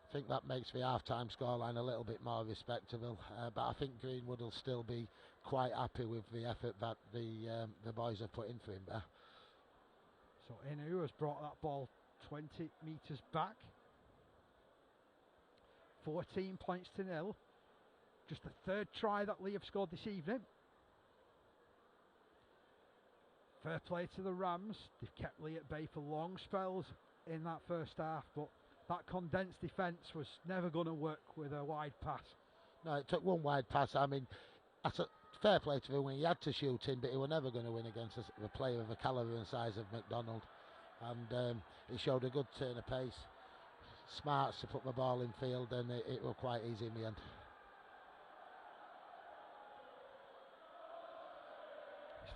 I think that makes the half-time scoreline a little bit more respectable, but I think Greenwood will still be quite happy with the effort that the boys have put in for him there. So Inu has brought that ball 20 metres back. 14 points to nil. Just the 3rd try that Leigh have scored this evening. Fair play to the Rams. They've kept Leigh at bay for long spells in that first half, but that condensed defence was never going to work with a wide pass. No, it took one wide pass. I mean, that's a fair play to him when he had to shoot in, but he was never going to win against a player of the calibre and size of McDonald. And he showed a good turn of pace. Smarts to put the ball in field, and it was quite easy in the end.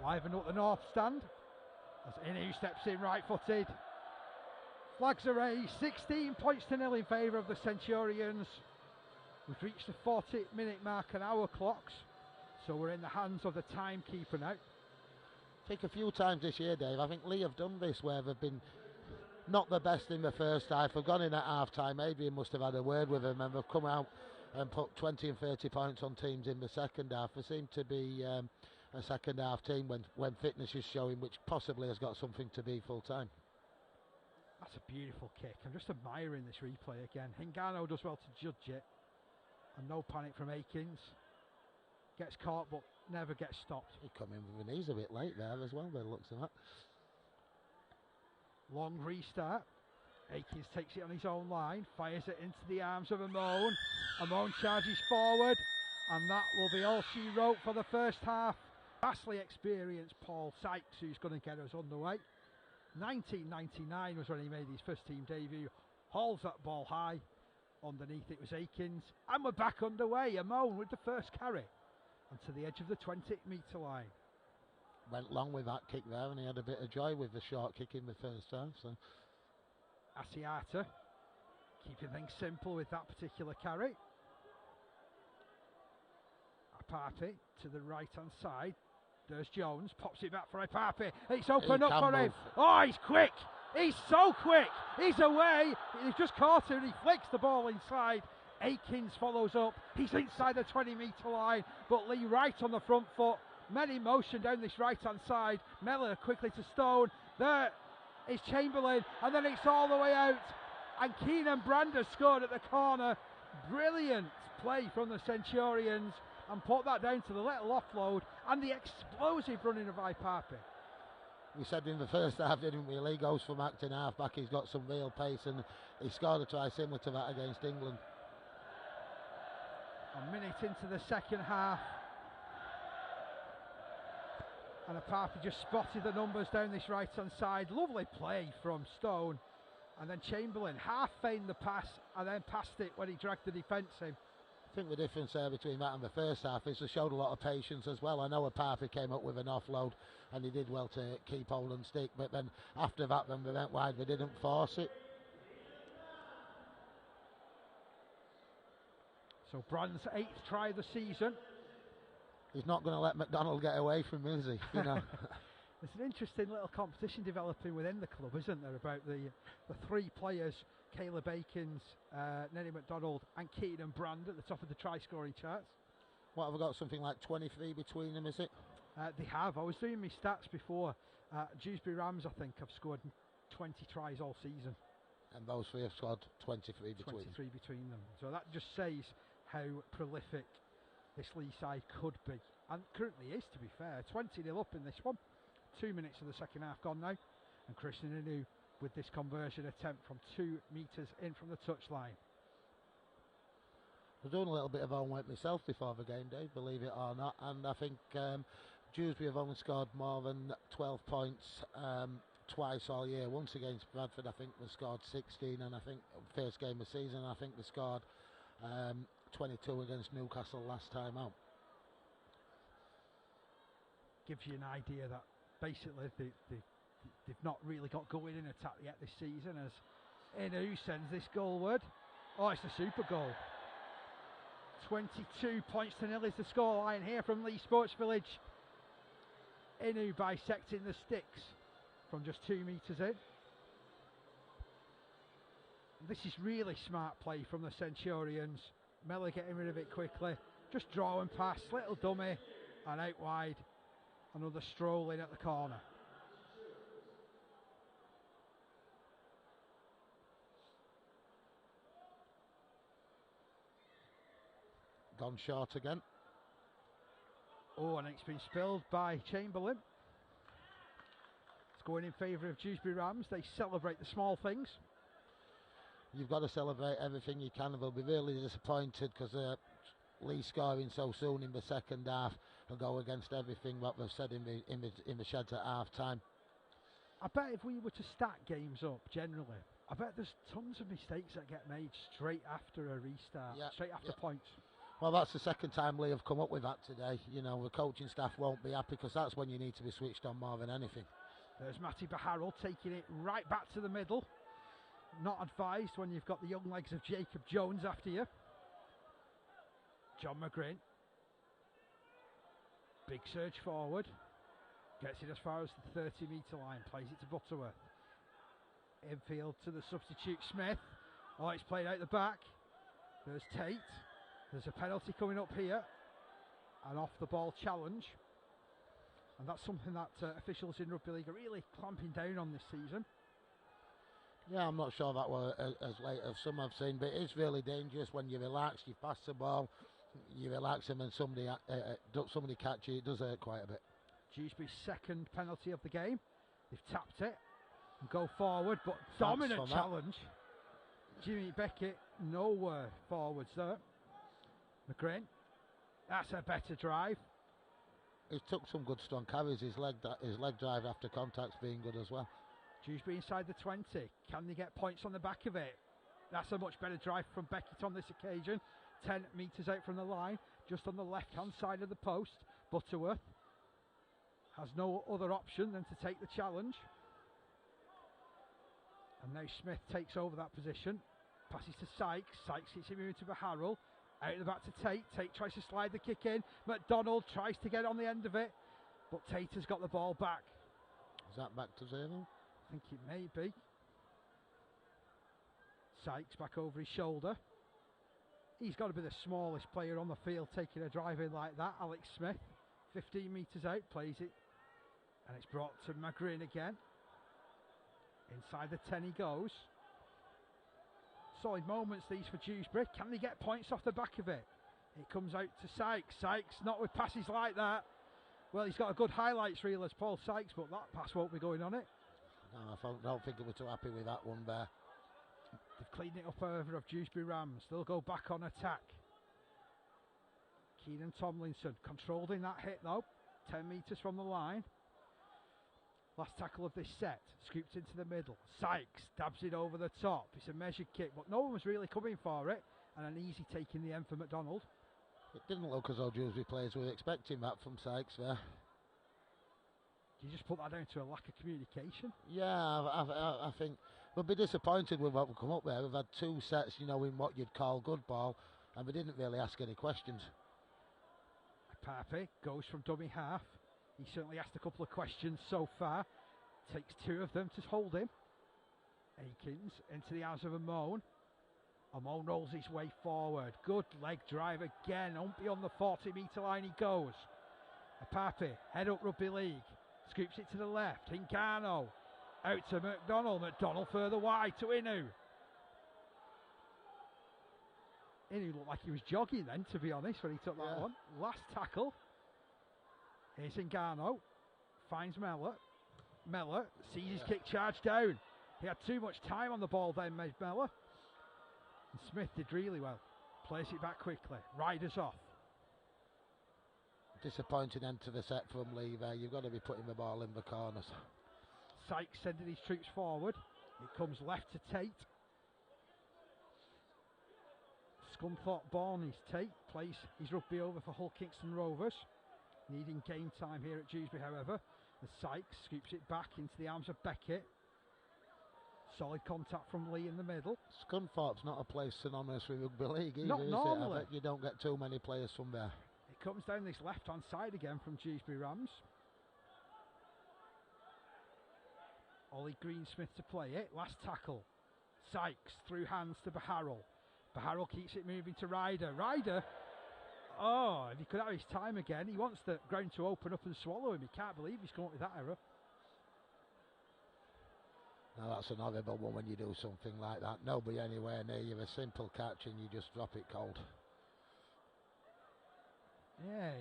Liven up the north stand as Inu steps in right-footed. Flags are raised. 16 points to nil in favour of the Centurions. We've reached the 40-minute mark on our clocks, so we're in the hands of the timekeeper now. I think a few times this year, Dave, I think Leigh have done this where they've been not the best in the first half. They've gone in at half-time. Adrian must have had a word with them, and they've come out and put 20 and 30 points on teams in the second half. They seem to be a second half team when fitness is showing, which possibly has got something to be full time. That's a beautiful kick. I'm just admiring this replay again. Ngannou does well to judge it, and no panic from Akins. Gets caught but never gets stopped. He come in with the knees a bit late there as well, by the looks of that. Long restart. Akins takes it on his own line, fires it into the arms of Amon. Amon charges forward, and that will be all she wrote for the first half. Vastly experienced Paul Sykes, who's going to get us underway. 1999 was when he made his first team debut. Hauls that ball high. Underneath it was Akins. And we're back underway. Amon with the first carry. And to the edge of the 20-metre line. Went long with that kick there, and he had a bit of joy with the short kick in the first half. So Asiata keeping things simple with that particular carry. Apapi to the right-hand side. There's Jones, pops it back for Apapi. It's open up for him. Oh, he's quick. He's so quick. He's away. He's just caught him. He flicks the ball inside. Akins follows up. He's inside the 20-metre line, but Leigh right on the front foot. Men in motion down this right-hand side. Mellor quickly to Stone. There is Chamberlain, and then it's all the way out. And Keenan Brand has scored at the corner. Brilliant play from the Centurions, and put that down to the little offload and the explosive running of Ipapi. We said in the first half, didn't we? Leigh goes from acting half-back. He's got some real pace, and he scored a try similar to that against England. A minute into the second half, and Apapi just spotted the numbers down this right-hand side. Lovely play from Stone, and then Chamberlain half feigned the pass and then passed it when he dragged the defence in. I think the difference there between that and the first half is they showed a lot of patience as well. I know Apapi came up with an offload and he did well to keep hold and stick, but then after that, when they went wide, they didn't force it. So Brand's 8th try of the season. He's not going to let McDonald get away from him, is he? You know. There's an interesting little competition developing within the club, isn't there, about the three players, Caleb Akins, Nenny McDonald and Keenan Brand at the top of the try-scoring charts. What, have I got something like 23 between them, is it? They have. I was doing my stats before. Dewsbury Rams, I think, have scored 20 tries all season. And those three have scored 23 between 23 between them. So that just says how prolific this Leigh side could be. And currently is, to be fair. 20-0 up in this one. 2 minutes of the second half gone now. And Christian Inu with this conversion attempt from 2 metres in from the touchline. I was doing a little bit of homework myself before the game, Dave, believe it or not. And I think Dewsbury have only scored more than 12 points twice all year. Once against Bradford, I think they scored 16, and I think first game of the season, I think they scored 22 against Newcastle last time out. Gives you an idea that basically they've not really got going in attack yet this season, as Inu sends this goalward. Oh, it's a super goal. 22 points to 0 is the scoreline here from Leigh Sports Village. Inu bisecting the sticks from just 2 metres in. This is really smart play from the Centurions. Mellor getting rid of it quickly. Just draw and pass, little dummy, and out wide. Another stroll in at the corner. Gone short again. Oh, and it's been spilled by Chamberlain. It's going in favour of Dewsbury Rams. They celebrate the small things. You've got to celebrate everything you can. They'll be really disappointed because Leigh scoring so soon in the second half and go against everything what they've said in the sheds at half time. I bet if we were to stack games up generally, I bet there's tons of mistakes that get made straight after a restart, straight after points. Well, that's the second time Leigh have come up with that today. You know, the coaching staff won't be happy because that's when you need to be switched on more than anything. There's Matty Baharrell taking it right back to the middle. Not advised when you've got the young legs of Jacob Jones after you. John McGrin. Big surge forward. Gets it as far as the 30-metre line. Plays it to Butterworth. Infield to the substitute Smith. Oh, it's played out the back. There's Tate. There's a penalty coming up here. An off-the-ball challenge. And that's something that officials in Rugby League are really clamping down on this season. Yeah, I'm not sure that was as late as some have seen, but it's really dangerous when you relax, you pass the ball, you relax and then somebody catch you. It does hurt quite a bit. Dewsbury's second penalty of the game. They've tapped it and go forward, but dominant challenge. Jimmy Beckett nowhere forwards there. McGrin, that's a better drive. He took some good strong carries. His leg drive after contact's being good as well. Dewsbury inside the 20. Can they get points on the back of it? That's a much better drive from Beckett on this occasion. 10 metres out from the line, just on the left-hand side of the post. Butterworth has no other option than to take the challenge. And now Smith takes over that position. Passes to Sykes. Sykes gets him moving to Baharrell. Out the back to Tate. Tate tries to slide the kick in. McDonald tries to get on the end of it, but Tate has got the ball back. Is that back to 0? I think it may be. Sykes back over his shoulder. He's got to be the smallest player on the field taking a drive in like that. Alex Smith, 15 metres out, plays it. And it's brought to McGrin again. Inside the 10 he goes. Solid moments these for Dewsbury. Can they get points off the back of it? It comes out to Sykes. Sykes not with passes like that. Well, he's got a good highlights reel as Paul Sykes, but that pass won't be going on it. No, I don't think they were too happy with that one there. They've cleaned it up over of Dewsbury Rams. They'll go back on attack. Keenan Tomlinson controlled in that hit though. 10 metres from the line. Last tackle of this set. Scooped into the middle. Sykes dabs it over the top. It's a measured kick, but no one was really coming for it. And an easy take in the end for McDonald. It didn't look as though Dewsbury players were expecting that from Sykes there. Do you just put that down to a lack of communication? Yeah, I think we'll be disappointed with what will come up there. We've had 2 sets, you know, in what you'd call good ball, and we didn't really ask any questions. Pape goes from dummy half. He certainly asked a couple of questions so far. Takes 2 of them to hold him. Akins into the arms of Amon. Amon rolls his way forward. Good leg drive again. On beyond the 40-metre line he goes. Pape, head up rugby league. Scoops it to the left. Hingano. Out to McDonald. McDonald further wide to Inu. Inu looked like he was jogging then, to be honest, when he took that one. Last tackle. Here's Hingano. Finds Mellor. Mellor sees his kick charge down. He had too much time on the ball then, Mellor. And Smith did really well. Plays it back quickly. Riders off. Disappointing end to the set from Leigh there. You've got to be putting the ball in the corners. Sykes sending his troops forward. It comes left to Tate. Scunthorpe born is Tate. Plays his rugby over for Hull Kingston Rovers. Needing game time here at Dewsbury, however. The Sykes scoops it back into the arms of Beckett. Solid contact from Leigh in the middle. Scunthorpe's not a place synonymous with rugby league either, not is normally. it? I bet you don't get too many players from there. It comes down this left-hand side again from Dewsbury Rams. Ollie Greensmith to play it. Last tackle. Sykes through hands to Baharrell. Baharrell keeps it moving to Ryder. Ryder, oh, if he could have his time again. He wants the ground to open up and swallow him. He can't believe he's come up with that error. Now that's an horrible one when you do something like that. Nobody anywhere near you. A simple catch and you just drop it cold. Yeah,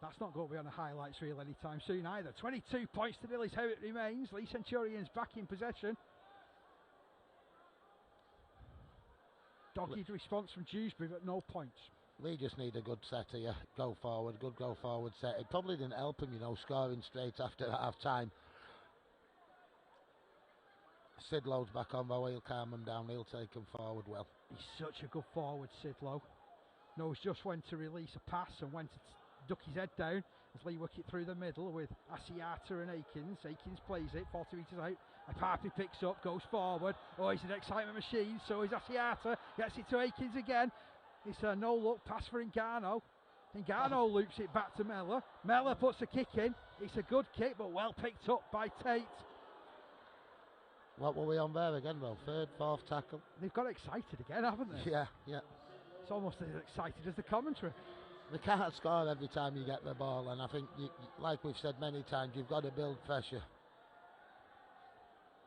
that's not going to be on the highlights reel anytime soon either. 22 points to 0 is how it remains. Leigh Centurions back in possession. Dogged response from Dewsbury, but no points. We just need a good set here. Go forward, good go forward set. It probably didn't help him, you know, scoring straight after half time. Sidlow's back on, though. He'll calm him down. He'll take him forward well. He's such a good forward, Sidlow. Knows just when to release a pass and when to duck his head down as Leigh work it through the middle with Asiata and Akins. Akins plays it 40 metres out. Apapi picks up, goes forward. Oh, he's an excitement machine. So is Asiata. Gets it to Akins again. It's a no-look pass for Ngannou. Ngannou loops it back to Mellor. Mellor puts a kick in. It's a good kick, but well picked up by Tate. What were we on there again, though? 3rd, 4th tackle? They've got excited again, haven't they? Yeah. It's almost as excited as the commentary. They can't score every time you get the ball, and I think, like we've said many times, you've got to build pressure.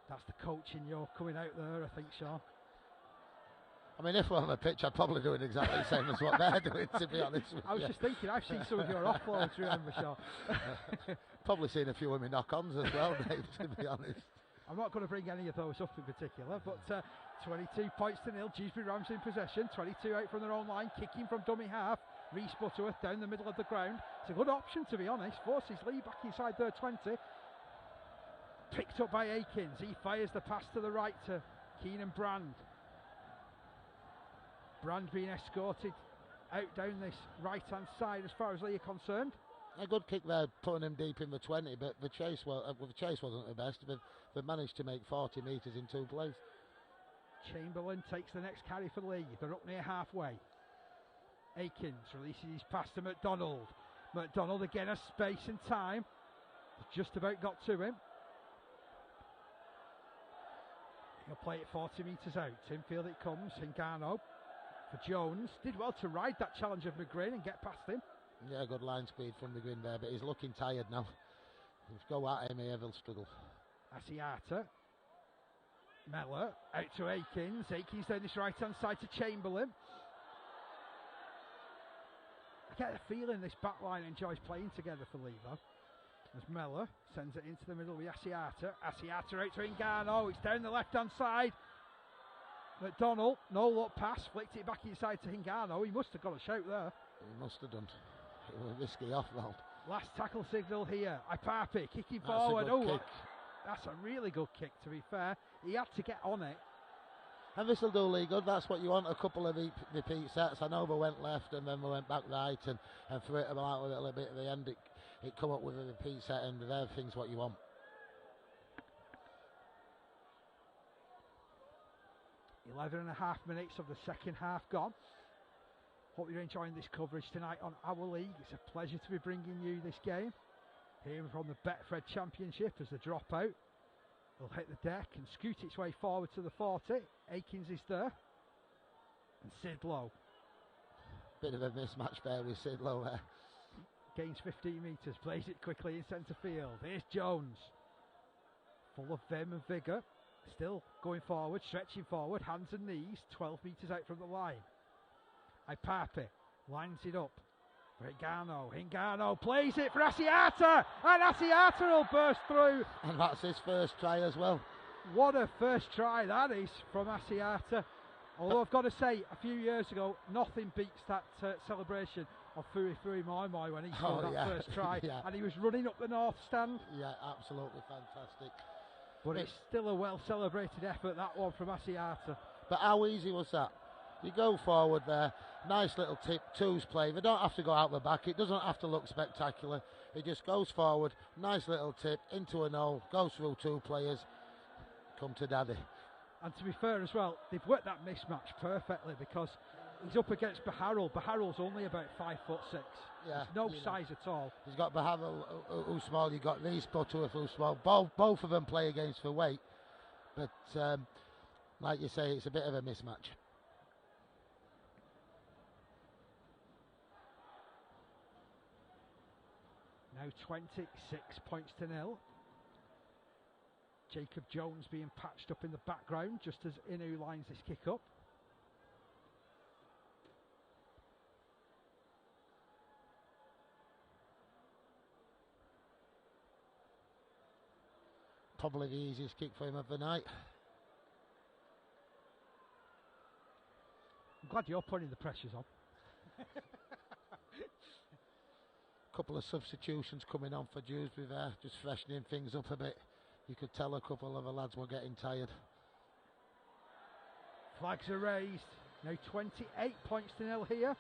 That's the coaching you're coming out there, I think, Sean. I mean, if we're on the pitch, I'd probably do it exactly the same as what they're doing, to be honest with you. I was just thinking, I've seen some of your offloads, remember, Sean? Probably seen a few of my knock-ons as well, Dave, to be honest. I'm not going to bring any of those up in particular, but 22 points to 0. Dewsbury Rams in possession. 22 out from their own line, kicking from dummy half. Reese Butterworth down the middle of the ground. It's a good option, to be honest. Forces Leigh back inside their 20. picked up by Akins. He fires the pass to the right to Keenan Brand. Brand being escorted out down this right-hand side as far as Leigh are concerned. A good kick there, putting him deep in the 20, but the chase wasn't the best. They managed to make 40 metres in 2 plays. Chamberlain takes the next carry for Leigh. They're up near halfway. Akins releases his pass to McDonald. McDonald again has space and time. Just about got to him. He'll play it 40 metres out. Infield it comes. Hingano for Jones. Did well to ride that challenge of McGrin and get past him. Yeah, good line speed from McGrin there, but he's looking tired now. If go at him here, they'll struggle. Asiata. Mellor out to Akins. Akins down this right hand side to Chamberlain. I get the feeling this back line enjoys playing together for Leigh though. As Mellor sends it into the middle with Asiata. Asiata out to Hingano. It's down the left hand side. McDonald, no look pass, flicked it back inside to Hingano. He must have got a shout there. He must have done. It was a risky offload. Last tackle signal here. Ipapi kicking That's forward. a good kick. That's a really good kick to be fair. He had to get on it. And this will do Leigh good. That's what you want, a couple of repeat sets. I know they went left and then they went back right and threw it out a little bit at the end. It come up with a repeat set and everything's what you want. .11 minutes of the second half gone. Hope you're enjoying this coverage tonight on Our League. It's a pleasure to be bringing you this game. Here from the Betfred Championship as the dropout will hit the deck and scoot its way forward to the 40. Akins is there. And Sidlow. Bit of a mismatch there with Sidlow there. Gains 15 metres, plays it quickly in centre field. Here's Jones. Full of vim and vigour. Still going forward, stretching forward, hands and knees, 12 metres out from the line. Ipapi lines it up for Hingano. Hingano plays it for Asiata, and Asiata will burst through. And that's his first try as well. What a first try that is from Asiata. Although I've got to say, a few years ago, nothing beats that celebration of Furi Furi Moi Moi when he scored that first try. Yeah. And he was running up the north stand. Yeah, absolutely fantastic. But it's still a well celebrated effort, that one from Asiata. But how easy was that? You go forward there, nice little tip, twos play. They don't have to go out the back. It doesn't have to look spectacular. It just goes forward, nice little tip into a hole, goes through 2 players, come to daddy. And to be fair as well, they've worked that mismatch perfectly because he's up against Baharul. Baharul's only about 5'6". Yeah, there's no size at all. He's got Baharul who's small. You've got Reese Butterworth who's small. Both of them play against for weight, but like you say, it's a bit of a mismatch. Now 26 points to 0. Jacob Jones being patched up in the background just as Inu lines this kick up. Probably the easiest kick for him of the night. I'm glad you're putting the pressures on. Couple of substitutions coming on for Dewsbury there, just freshening things up a bit. You could tell a couple of the lads were getting tired. Flags are raised. Now 28 points to 0 here.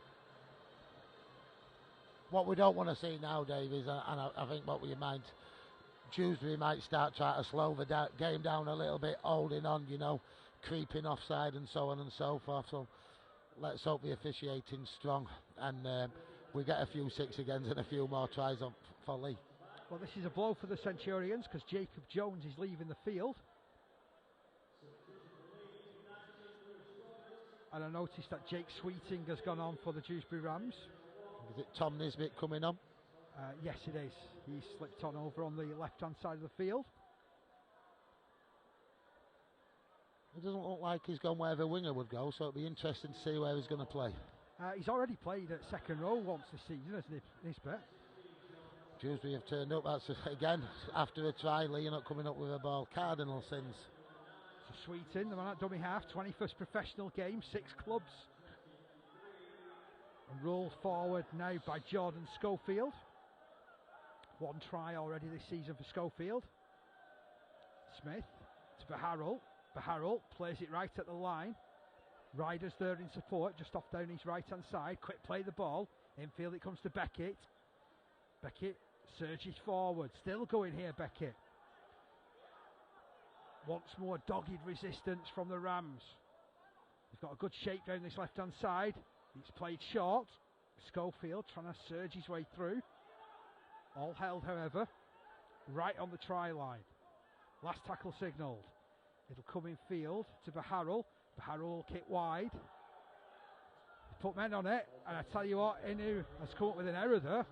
What we don't want to see now, Dave, is, and I think what we might, Dewsbury might start trying to slow the game down a little bit, holding on, you know, creeping offside and so on and so forth. So let's hope the officiating's strong and we get a few 6 agains and a few more tries on for Leigh. Well, this is a blow for the Centurions because Jacob Jones is leaving the field. And I noticed that Jake Sweeting has gone on for the Dewsbury Rams. Is it Tom Nisbet coming on? Yes, it is. He slipped on over on the left-hand side of the field. It doesn't look like he's gone where the winger would go, so it'll be interesting to see where he's going to play. He's already played at second row once this season, hasn't he, Nisbet? Dewsbury have turned up. That's again after a try. Leigh not coming up with a ball. Cardinal sins. So Sweeting, the man at dummy half, 21st professional game, 6 clubs. And rolled forward now by Jordan Schofield. 1 try already this season for Schofield. Smith to Baharul. Baharul plays it right at the line. Ryder's there in support, just off down his right hand side. Quick play the ball. Infield it comes to Beckett. Beckett surges forward. Still going here, Beckett. Once more dogged resistance from the Rams. He's got a good shape down this left hand side. He's played short. Schofield trying to surge his way through. All held, however, right on the try line. Last tackle signalled. It'll come in field to Baharul. Baharul will kick wide. He's put men on it, and I tell you what, Inu has come up with an error there.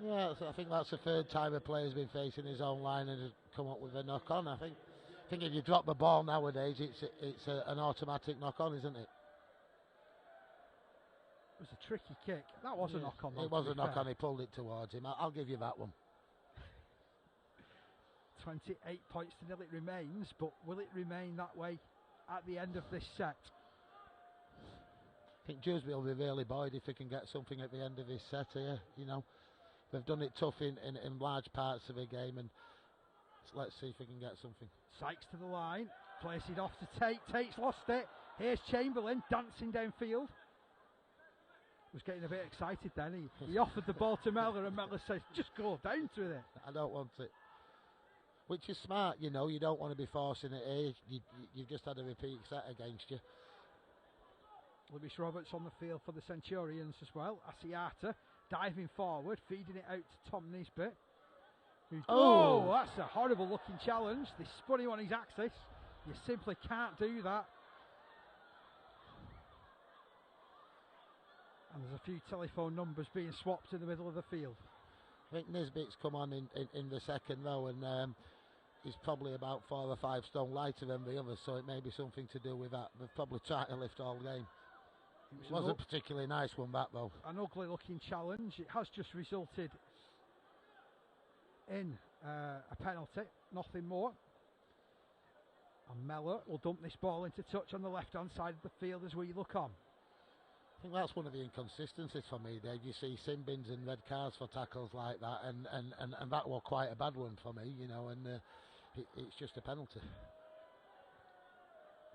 Yeah, so I think that's the third time a player's been facing his own line and has come up with a knock on. I think if you drop the ball nowadays, it's an automatic knock on, isn't it? It was a tricky kick. That was a knock on. It was a knock on. He pulled it towards him. I'll give you that one. 28 points to nil it remains, but will it remain that way at the end of this set? I think Dewsbury will be really buoyed if he can get something at the end of this set here. You know, they've done it tough in large parts of the game, and let's see if we can get something. Sykes to the line, plays it off to Tate. Tate's lost it. Here's Chamberlain dancing downfield. Was getting a bit excited then. He offered the ball to Mellor, and Mellor says, just go down to it. I don't want it. Which is smart, you know. You don't want to be forcing it here. You've just had a repeat set against you. Lewis Roberts on the field for the Centurions as well. Asiata diving forward, feeding it out to Tom Nisbet. Oh, that's a horrible looking challenge. They spun him on his axis. You simply can't do that. And there's a few telephone numbers being swapped in the middle of the field. I think Nisbet's come on in the second row, and he's probably about 4 or 5 stone lighter than the others, so it may be something to do with that. They've probably tried to lift all game. It wasn't a particularly nice one, that though. An ugly looking challenge. It has just resulted in a penalty, nothing more. And Mellor will dump this ball into touch on the left hand side of the field as we look on. I think that's one of the inconsistencies for me, Dave. You see sin bins and red cards for tackles like that, and that was quite a bad one for me, you know, and it's just a penalty.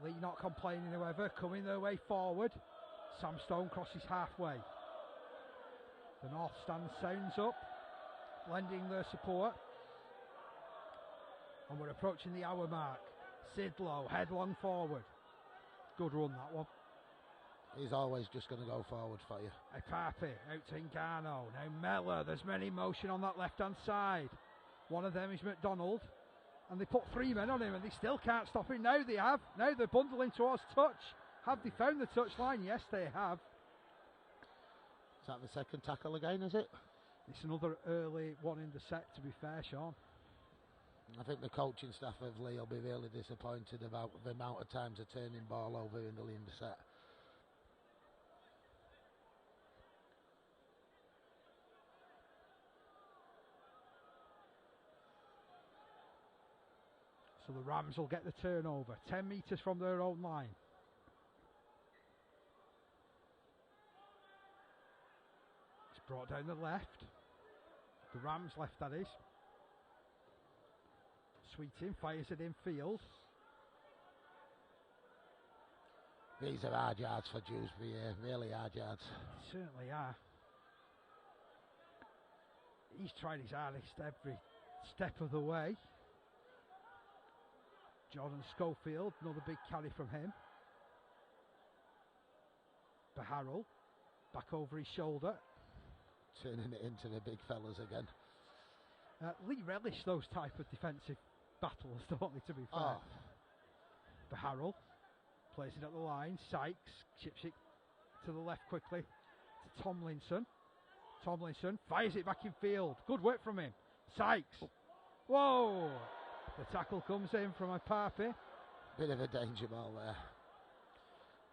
Leigh not complaining, however, coming their way forward. Sam Stone crosses halfway. The North Stand sounds up, lending their support. And we're approaching the hour mark. Sidlow headlong forward. Good run, that one. He's always just going to go forward for you. Epapi out to Ngannou. Now Mellor, there's many motion on that left hand side. One of them is McDonald. And they put 3 men on him and they still can't stop him. Now they have. Now they're bundling towards touch. Have they found the touch line? Yes, they have. Is that the second tackle again, is it? It's another early one in the set, to be fair, Sean. I think the coaching staff of Leigh will be really disappointed about the amount of times they're turning ball over in the set. So the Rams will get the turnover. 10 metres from their own line. It's brought down the left. The Rams left, that is. Sweeting fires it in field. These are hard yards for Dewsbury here. Really hard yards. They certainly are. He's tried his hardest every step of the way. Jordan Schofield, another big carry from him. Baharul, back over his shoulder. Turning it into the big fellas again. Leigh relish those type of defensive battles, don't they, to be fair. Baharul plays it at the line. Sykes chips it to the left quickly to Tomlinson. Tomlinson fires it back in field. Good work from him. Sykes. Whoa! The tackle comes in from Epapi. Bit of a danger ball there.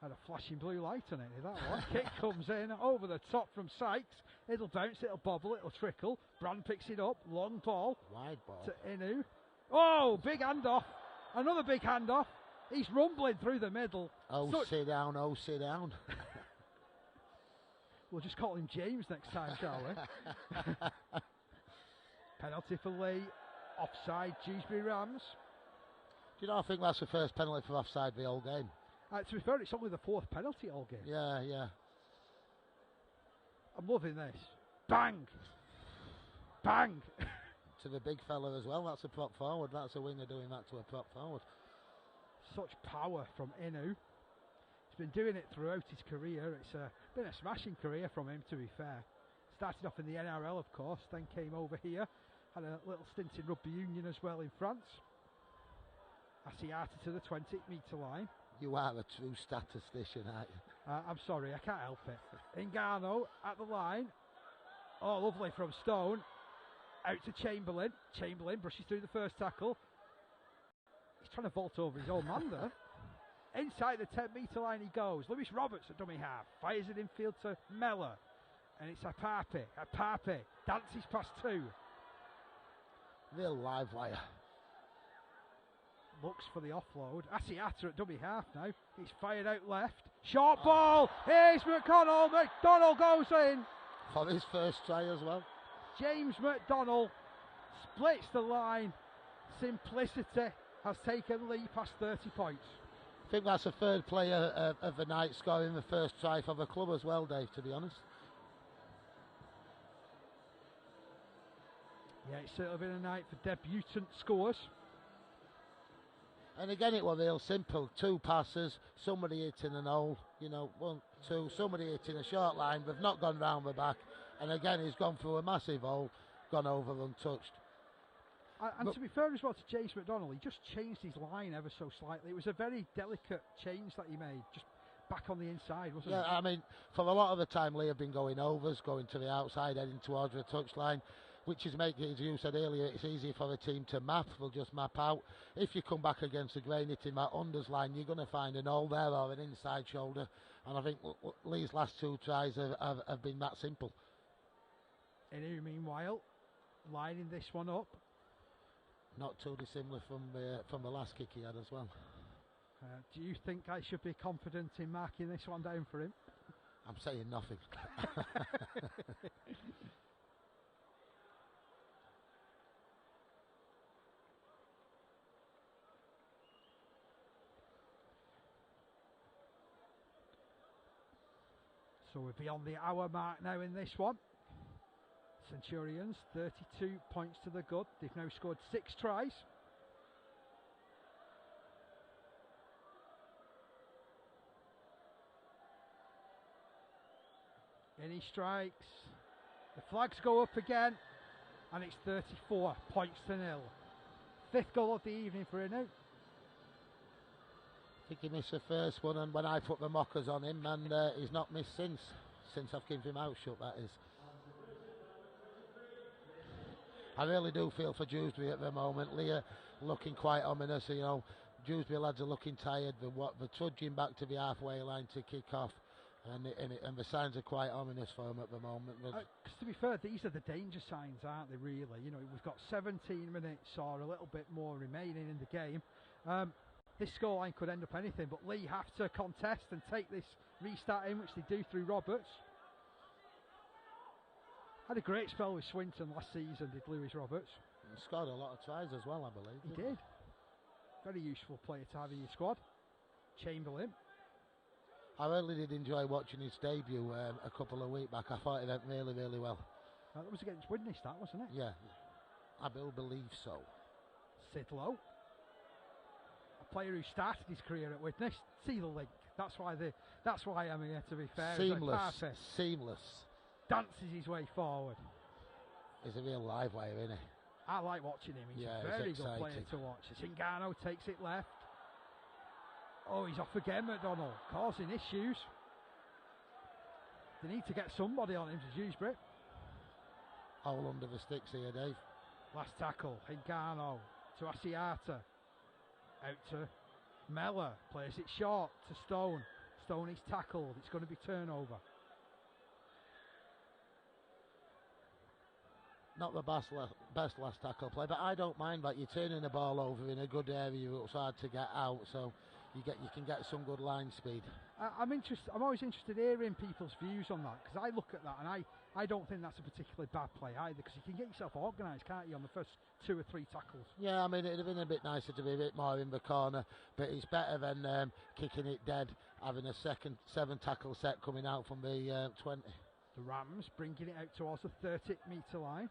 Had a flashing blue light on it, that one. Kick comes in over the top from Sykes. It'll bounce, it'll bobble, it'll trickle. Brand picks it up. Long ball. Wide ball. To Inu. Oh, big handoff. Another big handoff. He's rumbling through the middle. Oh, sit down, oh, sit down. We'll just call him James next time, shall we? Penalty for Leigh Offside, Dewsbury Rams. Do you know, I think that's the first penalty for offside the whole game. To be fair, it's only the 4th penalty all game. Yeah, yeah. I'm loving this. Bang! Bang! To the big fella as well. That's a prop forward. That's a winger doing that to a prop forward. Such power from Inu. He's been doing it throughout his career. It's been a smashing career from him, to be fair. Started off in the NRL, of course, then came over here. Had a little stint in rugby union as well in France. Asiata to the 20-metre line. You are a true statistician, aren't you? I'm sorry, I can't help it. Ngannou at the line. Oh, lovely from Stone. Out to Chamberlain. Chamberlain brushes through the first tackle. He's trying to vault over his own man there. Inside the 10-metre line he goes. Lewis Roberts at dummy half. Fires it infield to Mellor. And it's Apape. Apape dances past 2. Real live wire. Looks for the offload. Asiata at dummy half now. He's fired out left. Short ball. Here's McConnell. McDonald goes in. For his first try as well. James McDonald splits the line. Simplicity has taken Leigh past 30 points. I think that's the 3rd player of the night scoring the first try for the club as well, Dave, to be honest. Yeah, it's certainly been a night for debutant scores. And again, it was real simple. 2 passes, somebody hitting an hole, 1, 2, somebody hitting a short line. They've not gone round the back. And again, he's gone through a massive hole, gone over untouched. And to be fair as well to James McDonald, he just changed his line ever so slightly. It was a very delicate change that he made, just back on the inside, wasn't it? Yeah, I mean, for a lot of the time, Leigh have been going overs, going to the outside, heading towards the touchline, which is making, as you said earlier, it's easy for the team to map. They'll just map out. If you come back against the grain hitting that unders line, you're going to find an hole there or an inside shoulder. And I think Leigh's last 2 tries have been that simple. Inu, meanwhile, lining this one up. Not too dissimilar from the last kick he had as well. Do you think I should be confident in marking this one down for him? I'm saying nothing. So we're beyond the hour mark now in this one. Centurions, 32 points to the good. They've now scored 6 tries. And he strikes. The flags go up again. And it's 34 points to 0. 5th goal of the evening for Inu. I think he missed the first one, and when I put the mockers on him, and he's not missed since I've kept him out shut, that is. I really do feel for Dewsbury at the moment. Leigh looking quite ominous, Dewsbury lads are looking tired. They're trudging back to the halfway line to kick off, and the signs are quite ominous for them at the moment. Because to be fair, these are the danger signs, aren't they, really? We've got 17 minutes or a little bit more remaining in the game. This scoreline could end up anything, but Leigh have to contest and take this restart in, which they do through Roberts. Had a great spell with Swinton last season, did Lewis Roberts. He scored a lot of tries as well, I believe. He did. Very useful player to have in your squad. Chamberlain. I really did enjoy watching his debut a couple of weeks back. I thought he went really, really well. That was against Widnes, that, wasn't it? Yeah, I will believe so. Sidlow. A player who started his career at Widnes. See the link. That's why I'm here, to be fair. Seamless. Dances his way forward. He's a real live wire, isn't he? I like watching him. He's a very good player to watch. Ngannou takes it left. Oh, he's off again, McDonald, causing issues. They need to get somebody on him to Dewsbury. All under the sticks here, Dave. Last tackle, Ngannou to Asiata. Out to Mellor, plays it short to Stone. Stone is tackled, it's going to be turnover. Not the best last tackle play, but I don't mind that. You're turning the ball over in a good area, it's hard to get out, so you can get some good line speed. I'm always interested in hearing people's views on that, because I look at that and I don't think that's a particularly bad play either, because you can get yourself organised, can't you, on the first 2 or 3 tackles. Yeah, I mean, it'd have been a bit nicer to be a bit more in the corner, but it's better than kicking it dead, having a second 7 tackle set coming out from the 20. The Rams bringing it out towards the 30-metre line.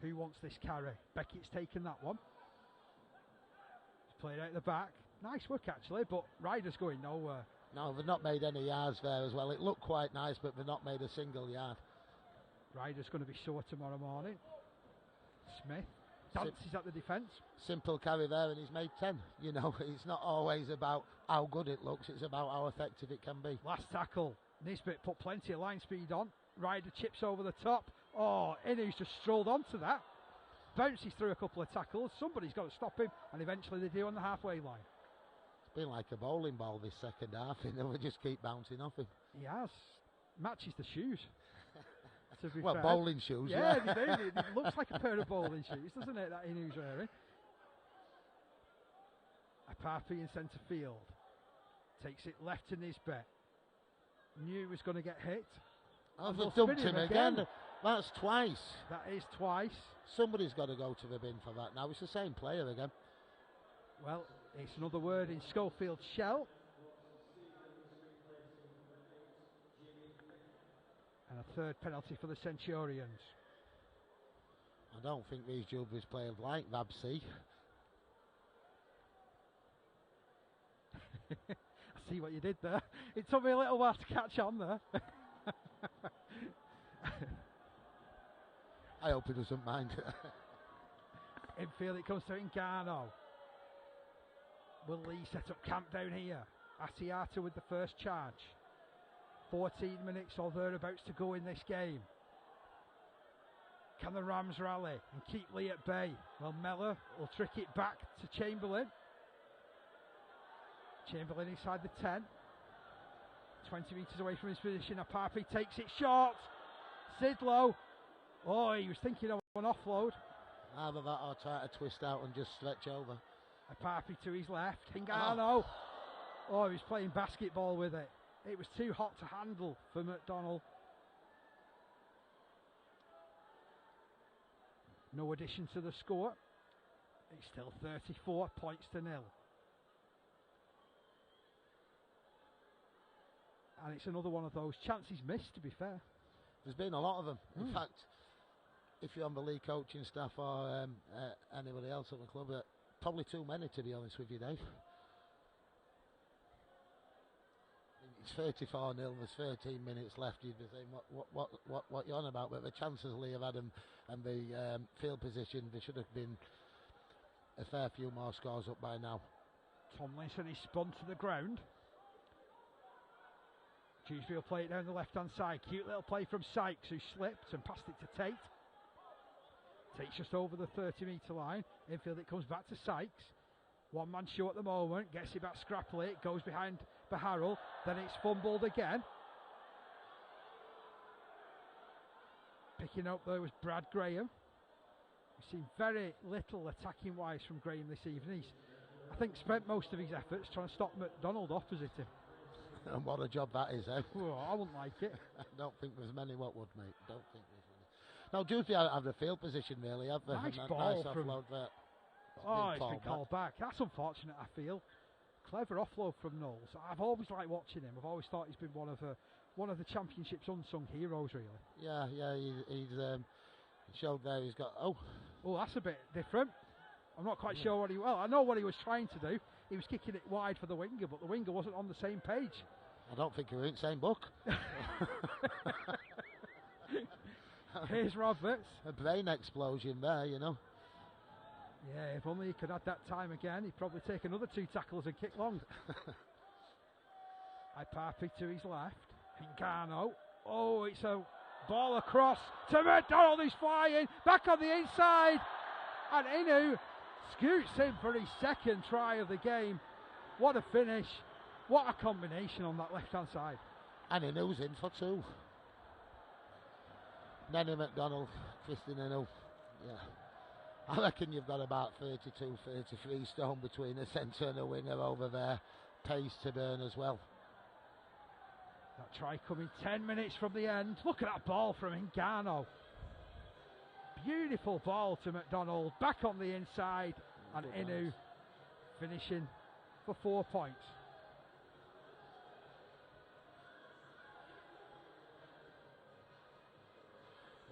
Who wants this carry? Beckett's taken that one. He's played out the back. Nice work actually, but Ryder's going nowhere. No, they've not made any yards there as well. It looked quite nice, but they've not made a single yard. Ryder's going to be sore tomorrow morning. Smith dances at the defence. Simple carry there, and he's made 10. You know, it's not always about how good it looks, it's about how effective it can be. Last tackle. Nisbet put plenty of line speed on. Ryder chips over the top. Oh, Inu's just strolled onto that. Bounces through a couple of tackles. Somebody's got to stop him, and eventually they do on the halfway line. It's been like a bowling ball this second half, you know, we just keep bouncing off him. He has. Matches the shoes. To be well, fair. bowling shoes, yeah. They do. It looks like a pair of bowling shoes, doesn't it, that Inu's wearing? Apapi in centre field. Takes it left to Nisbet. Knew he was going to get hit. Oh, they've dumped him again. That's twice. That is twice. Somebody's got to go to the bin for that now. It's the same player again. Well, it's another word in Schofield shell. And a third penalty for the Centurions. I don't think these Dewsbury's players like Vabsy. I see what you did there. It took me a little while to catch on there. I hope he doesn't mind. Infield it comes to Ngannou. Will Leigh set up camp down here? Asiata with the first charge. 14 minutes or thereabouts to go in this game. Can the Rams rally and keep Leigh at bay? Well, Mellor will trick it back to Chamberlain. Chamberlain inside the 10. 20 metres away from his position. Apapi takes it short. Sidlow. Oh, he was thinking of an offload. Either that or try to twist out and just stretch over. Apapi to his left. Ngannou. Oh, he was playing basketball with it. It was too hot to handle for McDonald. No addition to the score. It's still 34 points to 0. And it's another one of those chances missed, to be fair. There's been a lot of them. In fact, if you're on the league coaching staff or anybody else at the club, probably too many, to be honest with you, Dave. It's 34-0, there's 13 minutes left. You'd be saying, what you're on about? But the chances Leigh have had and the field position, there should have been a fair few more scores up by now. Tomlinson is spun to the ground. Dewsbury will play it down the left-hand side. Cute little play from Sykes, who slipped and passed it to Tate. Tate's just over the 30-metre line. Infield it comes back to Sykes. One man short at the moment. Gets it back scrappily. It goes behind Baharrell. Then it's fumbled again. Picking up there was Brad Graham. We've seen very little attacking-wise from Graham this evening. He's, I think, spent most of his efforts trying to stop McDonald opposite him. And what a job that is, eh? Oh, I wouldn't like it. I don't think there's many what would, mate. Don't think there's many. Now, Dewsbury have the field position, really, have they? Nice ball nice from... offload there. Oh, it's been called back. That's unfortunate, I feel. Clever offload from Knowles. I've always liked watching him. I've always thought he's been one of the championship's unsung heroes, really. Yeah, he's showed there. He's got oh, that's a bit different. I'm not quite sure what I know what he was trying to do. He was kicking it wide for the winger, but the winger wasn't on the same page. I don't think we're in the same book. Here's Roberts. A brain explosion there, you know. Yeah, if only he could add that time again, he'd probably take another 2 tackles and kick long. Ipapi to his left. Ngannou. Oh, it's a ball across to McDonald, who's flying. Back on the inside. And Inu scoots in for his second try of the game. What a finish. What a combination on that left-hand side. And Inu's in for 2. Nenny McDonald, Tristan Inu. Yeah. I reckon you've got about 32, 33 stone between a centre and a winger over there. Pace to burn as well. That try coming 10 minutes from the end. Look at that ball from Ngannou. Beautiful ball to McDonald. Back on the inside. And Inu finishing for 4 points.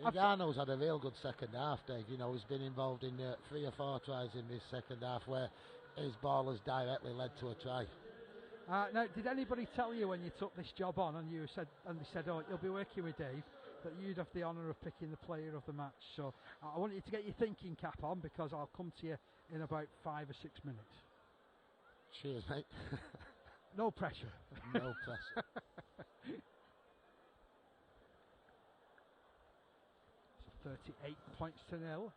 Ngannou's had a real good second half, Dave. You know, he's been involved in 3 or 4 tries in this second half where his ball has directly led to a try. Now, did anybody tell you when you took this job on and they said, oh, you'll be working with Dave, that you'd have the honour of picking the player of the match? So I want you to get your thinking cap on, because I'll come to you in about 5 or 6 minutes. Cheers, mate. No pressure. No pressure. So 38 points to 0.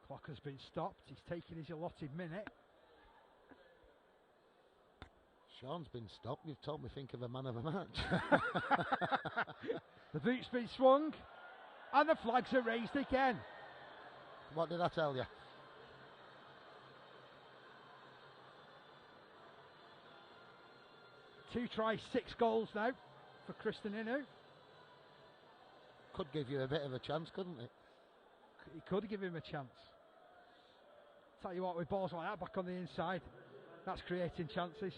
Clock has been stopped. He's taken his allotted minute. Sean's been stopped. You've told me think of a man of a match. The boot's been swung, and the flags are raised again. What did I tell you? Two tries, 6 goals now for Kristen Inu. Could give you a bit of a chance, couldn't it? He could give him a chance. Tell you what, with balls like that back on the inside, that's creating chances.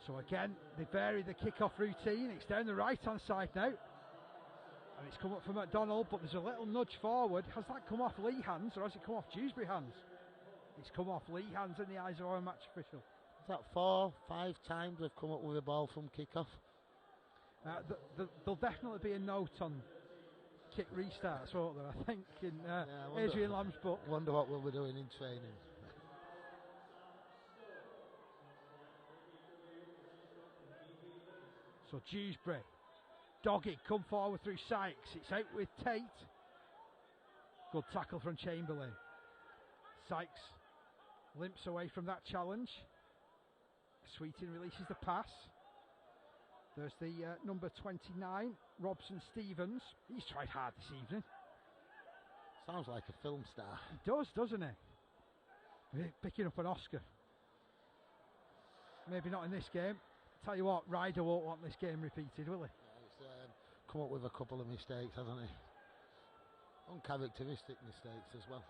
So again, they vary the kick-off routine. It's down the right-hand side now. And it's come up for McDonald, but there's a little nudge forward. Has that come off Leigh hands, or has it come off Dewsbury hands? It's come off Leigh hands in the eyes of our match official. Is that 4, 5 times they've come up with a ball from kick-off? There'll definitely be a note on kick restarts, won't there? I think in Adrian Lamb's book. I wonder what we'll be doing in training. So Dewsbury, dogged, come forward through Sykes. It's out with Tate. Good tackle from Chamberlain. Sykes limps away from that challenge. Sweeting releases the pass. There's the number 29, Robson Stevens. He's tried hard this evening. Sounds like a film star. He does, doesn't he? Picking up an Oscar. Maybe not in this game. Tell you what, Ryder won't want this game repeated, will he? Yeah, he's come up with a couple of mistakes, hasn't he? Uncharacteristic mistakes as well.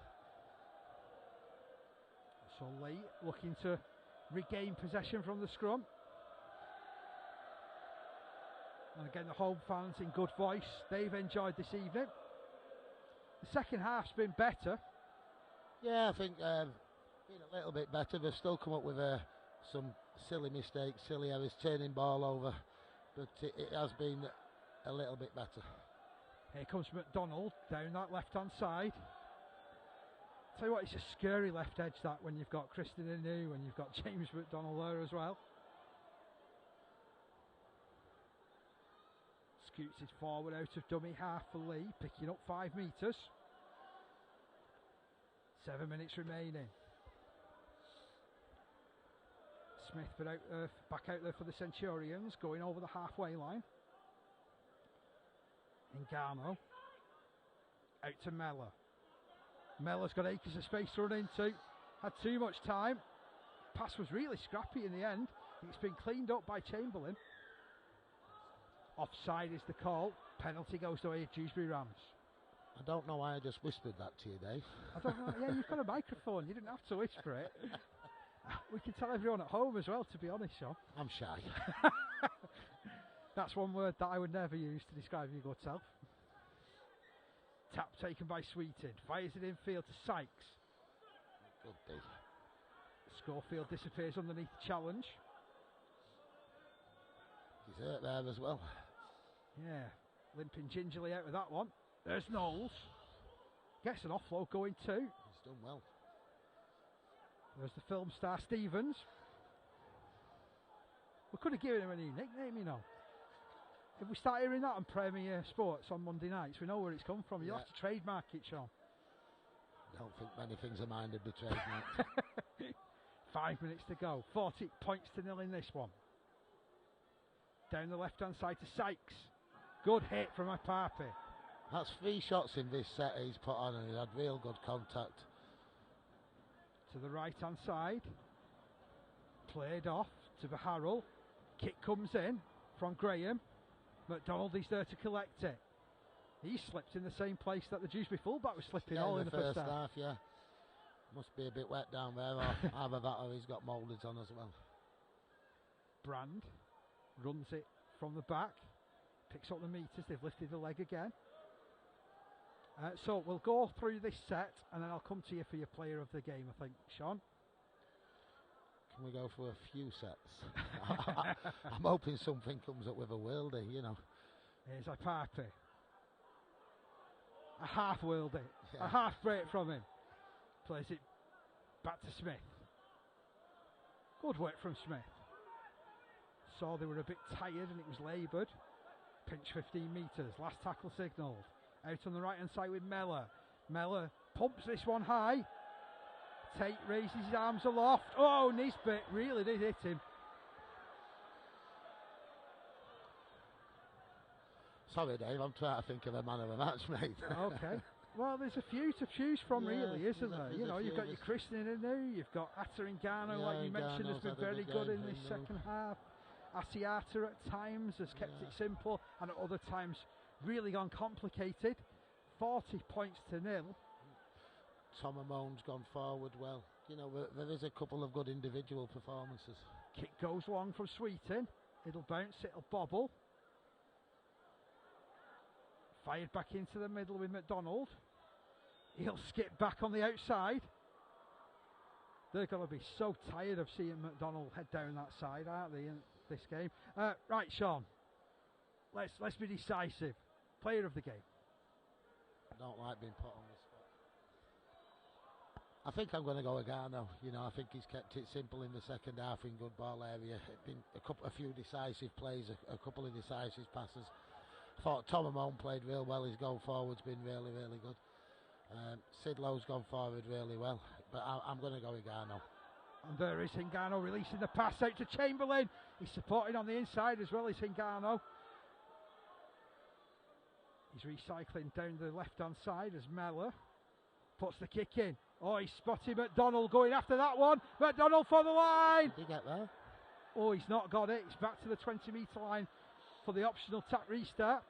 So Leigh looking to regain possession from the scrum. And again, the home fans in good voice. They've enjoyed this evening. The second half's been better. Yeah, I think been a little bit better. They've still come up with some silly mistakes, silly errors, turning ball over. But it has been a little bit better. Here comes McDonald down that left-hand side. Tell you what, it's a scary left edge that when you've got Kristen Inu and you've got James McDonald there as well. Scoots it forward out of dummy half for Leigh, picking up 5 metres. 7 minutes remaining. Smith put out, back out there for the Centurions, going over the halfway line. Ngannou out to Mellor. Mellor's got acres of space to run into. Had too much time. Pass was really scrappy in the end. It's been cleaned up by Chamberlain. Offside is the call. Penalty goes the way of Dewsbury Rams. I don't know why I just whispered that to you, Dave. I don't know. Yeah, you've got a microphone. You didn't have to whisper it. We can tell everyone at home as well, to be honest, Sean. I'm shy. That's one word that I would never use to describe your good self. Tap taken by Sweeting. Fires it infield to Sykes. Good day. Schofield disappears underneath the challenge. He's hurt there as well. Yeah, limping gingerly out with that one. There's Knowles. Gets an offload going too. He's done well. There's the film star Stevens. We could have given him a new nickname, you know. If we start hearing that on Premier Sports on Monday nights, we know where it's come from. You'll have to trademark it, Sean. I don't think many things of mine would be trademarked. 5 minutes to go. 40 points to 0 in this one. Down the left-hand side to Sykes. Good hit from Apape. That's 3 shots in this set he's put on, and he had real good contact. To the right-hand side. Played off to Baharrell. Kick comes in from Graham. McDonald is there to collect it. He slipped in the same place that the Dewsbury fullback was slipping all in the first half. Yeah. Must be a bit wet down there, or either that or he's got moulders on as well. Brand runs it from the back. Picks up the meters. They've lifted the leg again. So we'll go through this set and then I'll come to you for your player of the game, I think, Sean. Can we go for a few sets? I'm hoping something comes up with a worldie, you know. Here's Apape. A half worldie. A half break from him. Plays it back to Smith. Good work from Smith. Saw they were a bit tired and it was laboured. Pinch 15 metres. Last tackle signalled. Out on the right hand side with Mellor. Mellor pumps this one high. Tate raises his arms aloft. Oh, Nisbet really did hit him. Sorry, Dave, I'm trying to think of a man of the match, mate. Okay. Well, there's a few to choose from, really, isn't there? You know, you've got your Christian in there, you've got Atta Ngannou, like you mentioned, has been very good in this second half. Asiata at times has kept it simple, and at other times really gone complicated. 40 points to 0. Tom Amone's gone forward well. You know, there is a couple of good individual performances. Kick goes long from Sweeting. It'll bounce, it'll bobble. Fired back into the middle with McDonald. He'll skip back on the outside. They're going to be so tired of seeing McDonald head down that side, aren't they, in this game? Right, Sean. Let's be decisive. Player of the game. I don't like being put on the spot. I think I'm going to go Agano. You know, I think he's kept it simple in the second half in good ball area. Been a few decisive plays, a couple of decisive passes. I thought Tom Amone played real well. His goal forward's been really, really good. Sidlow's gone forward really well, but I'm going to go Igano. And there is Hingano releasing the pass out to Chamberlain. He's supporting on the inside as well as Hingano. He's recycling down the left-hand side as Mellor puts the kick in. Oh, he's spotted McDonald going after that one. McDonald for the line. Did he get there? Oh, he's not got it. He's back to the 20-metre line for the optional tap restart.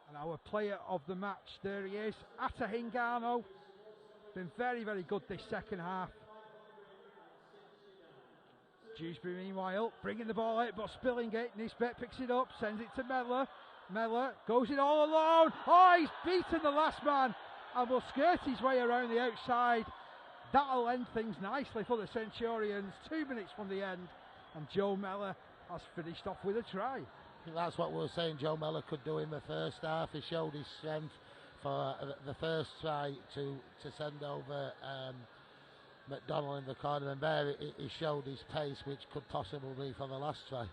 And our player of the match, there he is, Atta Hingano. Been very, very good this second half. Dewsbury, meanwhile, bringing the ball out, but spilling it. Nisbet picks it up, sends it to Mellor. Mellor goes it all alone. Oh, he's beaten the last man and will skirt his way around the outside. That'll end things nicely for the Centurions. 2 minutes from the end, and Joe Mellor has finished off with a try. That's what we were saying Joe Mellor could do in the first half. He showed his strength for the first try to send over McDonald in the corner, and there he showed his pace, which could possibly be for the last try.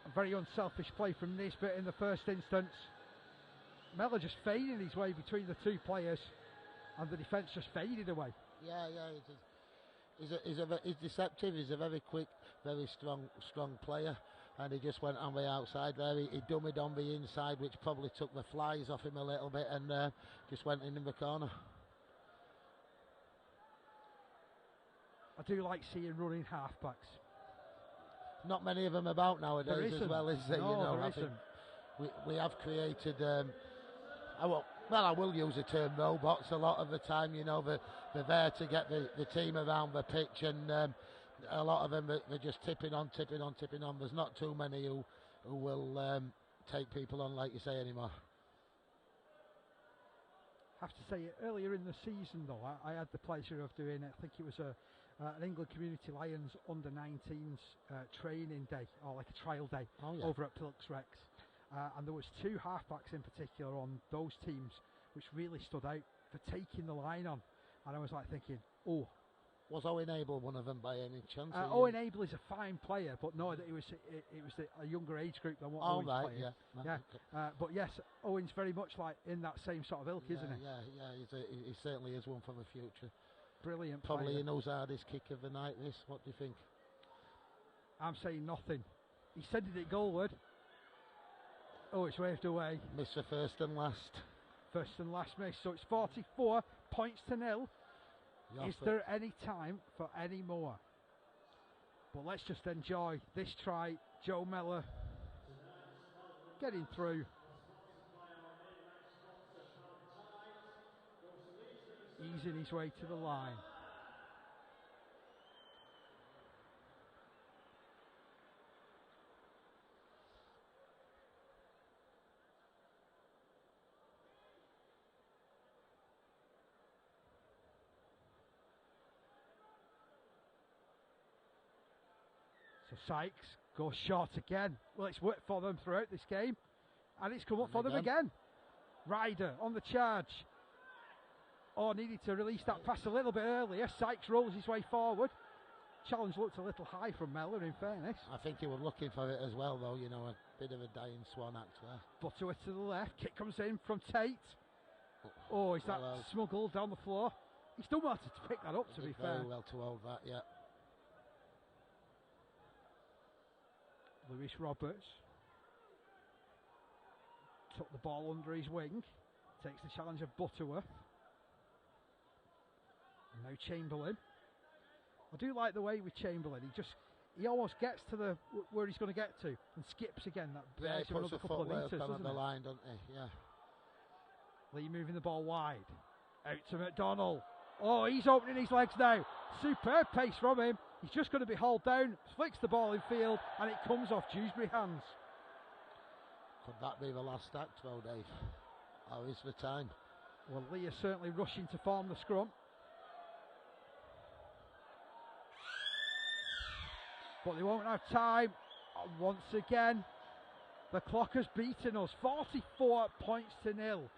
A very unselfish play from Nisbet in the first instance. Mellor just fading his way between the two players, and the defence just faded away. Yeah, he's deceptive. He's a very quick, very strong player, and he just went on the outside there. He dummied on the inside, which probably took the flies off him a little bit, and just went in the corner. I do like seeing running halfbacks. Not many of them about nowadays as well, is there? No, you know, there I think we have created. I will use the term robots a lot of the time. You know, they're there to get the team around the pitch, and a lot of them they're just tipping on. There's not too many who will take people on, like you say, anymore. I have to say, earlier in the season though, I had the pleasure of doing, I think it was an England Community Lions under-19s training day, or like a trial day, over at Pilks Rex. and there was 2 halfbacks in particular on those teams which really stood out for taking the line on, and I was like thinking, oh. Was Owen Abel one of them by any chance? Owen Abel is a fine player, but no, it was a younger age group than what Owen's playing. Yeah. Okay. But yes, Owen's very much like in that same sort of ilk, isn't he? Yeah, he certainly is one for the future. Brilliant Probably player. he knows hardest kick of the night, this. What do you think? I'm saying nothing. He sending it goalward. Oh, it's waved away. Miss for first and last. First and last miss. So it's 44 points to 0. Is there any time for any more? But let's just enjoy this try. Joe Mellor getting through. Easing his way to the line. So Sykes goes short again. Well, it's worked for them throughout this game, and it's come up for them again. Ryder on the charge. Oh, needed to release that pass a little bit earlier. Sykes rolls his way forward. Challenge looked a little high from Mellor, in fairness. I think he was looking for it as well, though. You know, a bit of a dying swan act there. Butterworth to the left. Kick comes in from Tate. Oh, is that smuggled down the floor? He's done well to pick that up, to be fair. Very well to hold that, yeah. Lewis Roberts took the ball under his wing, takes the challenge of Butterworth. And now Chamberlain. I do like the way with Chamberlain. He almost gets to the where he's going to get to and skips again. That bears him another couple of metres, doesn't the it? line, doesn't he? Yeah. Leigh moving the ball wide. Out to McDonald. Oh, he's opening his legs now. Superb pace from him. He's just going to be hauled down, flicks the ball in field, and it comes off Dewsbury hands. Could that be the last act, though, Dave? Or is the time? Well, Leigh is certainly rushing to form the scrum. But they won't have time. And once again, the clock has beaten us. 44 points to 0.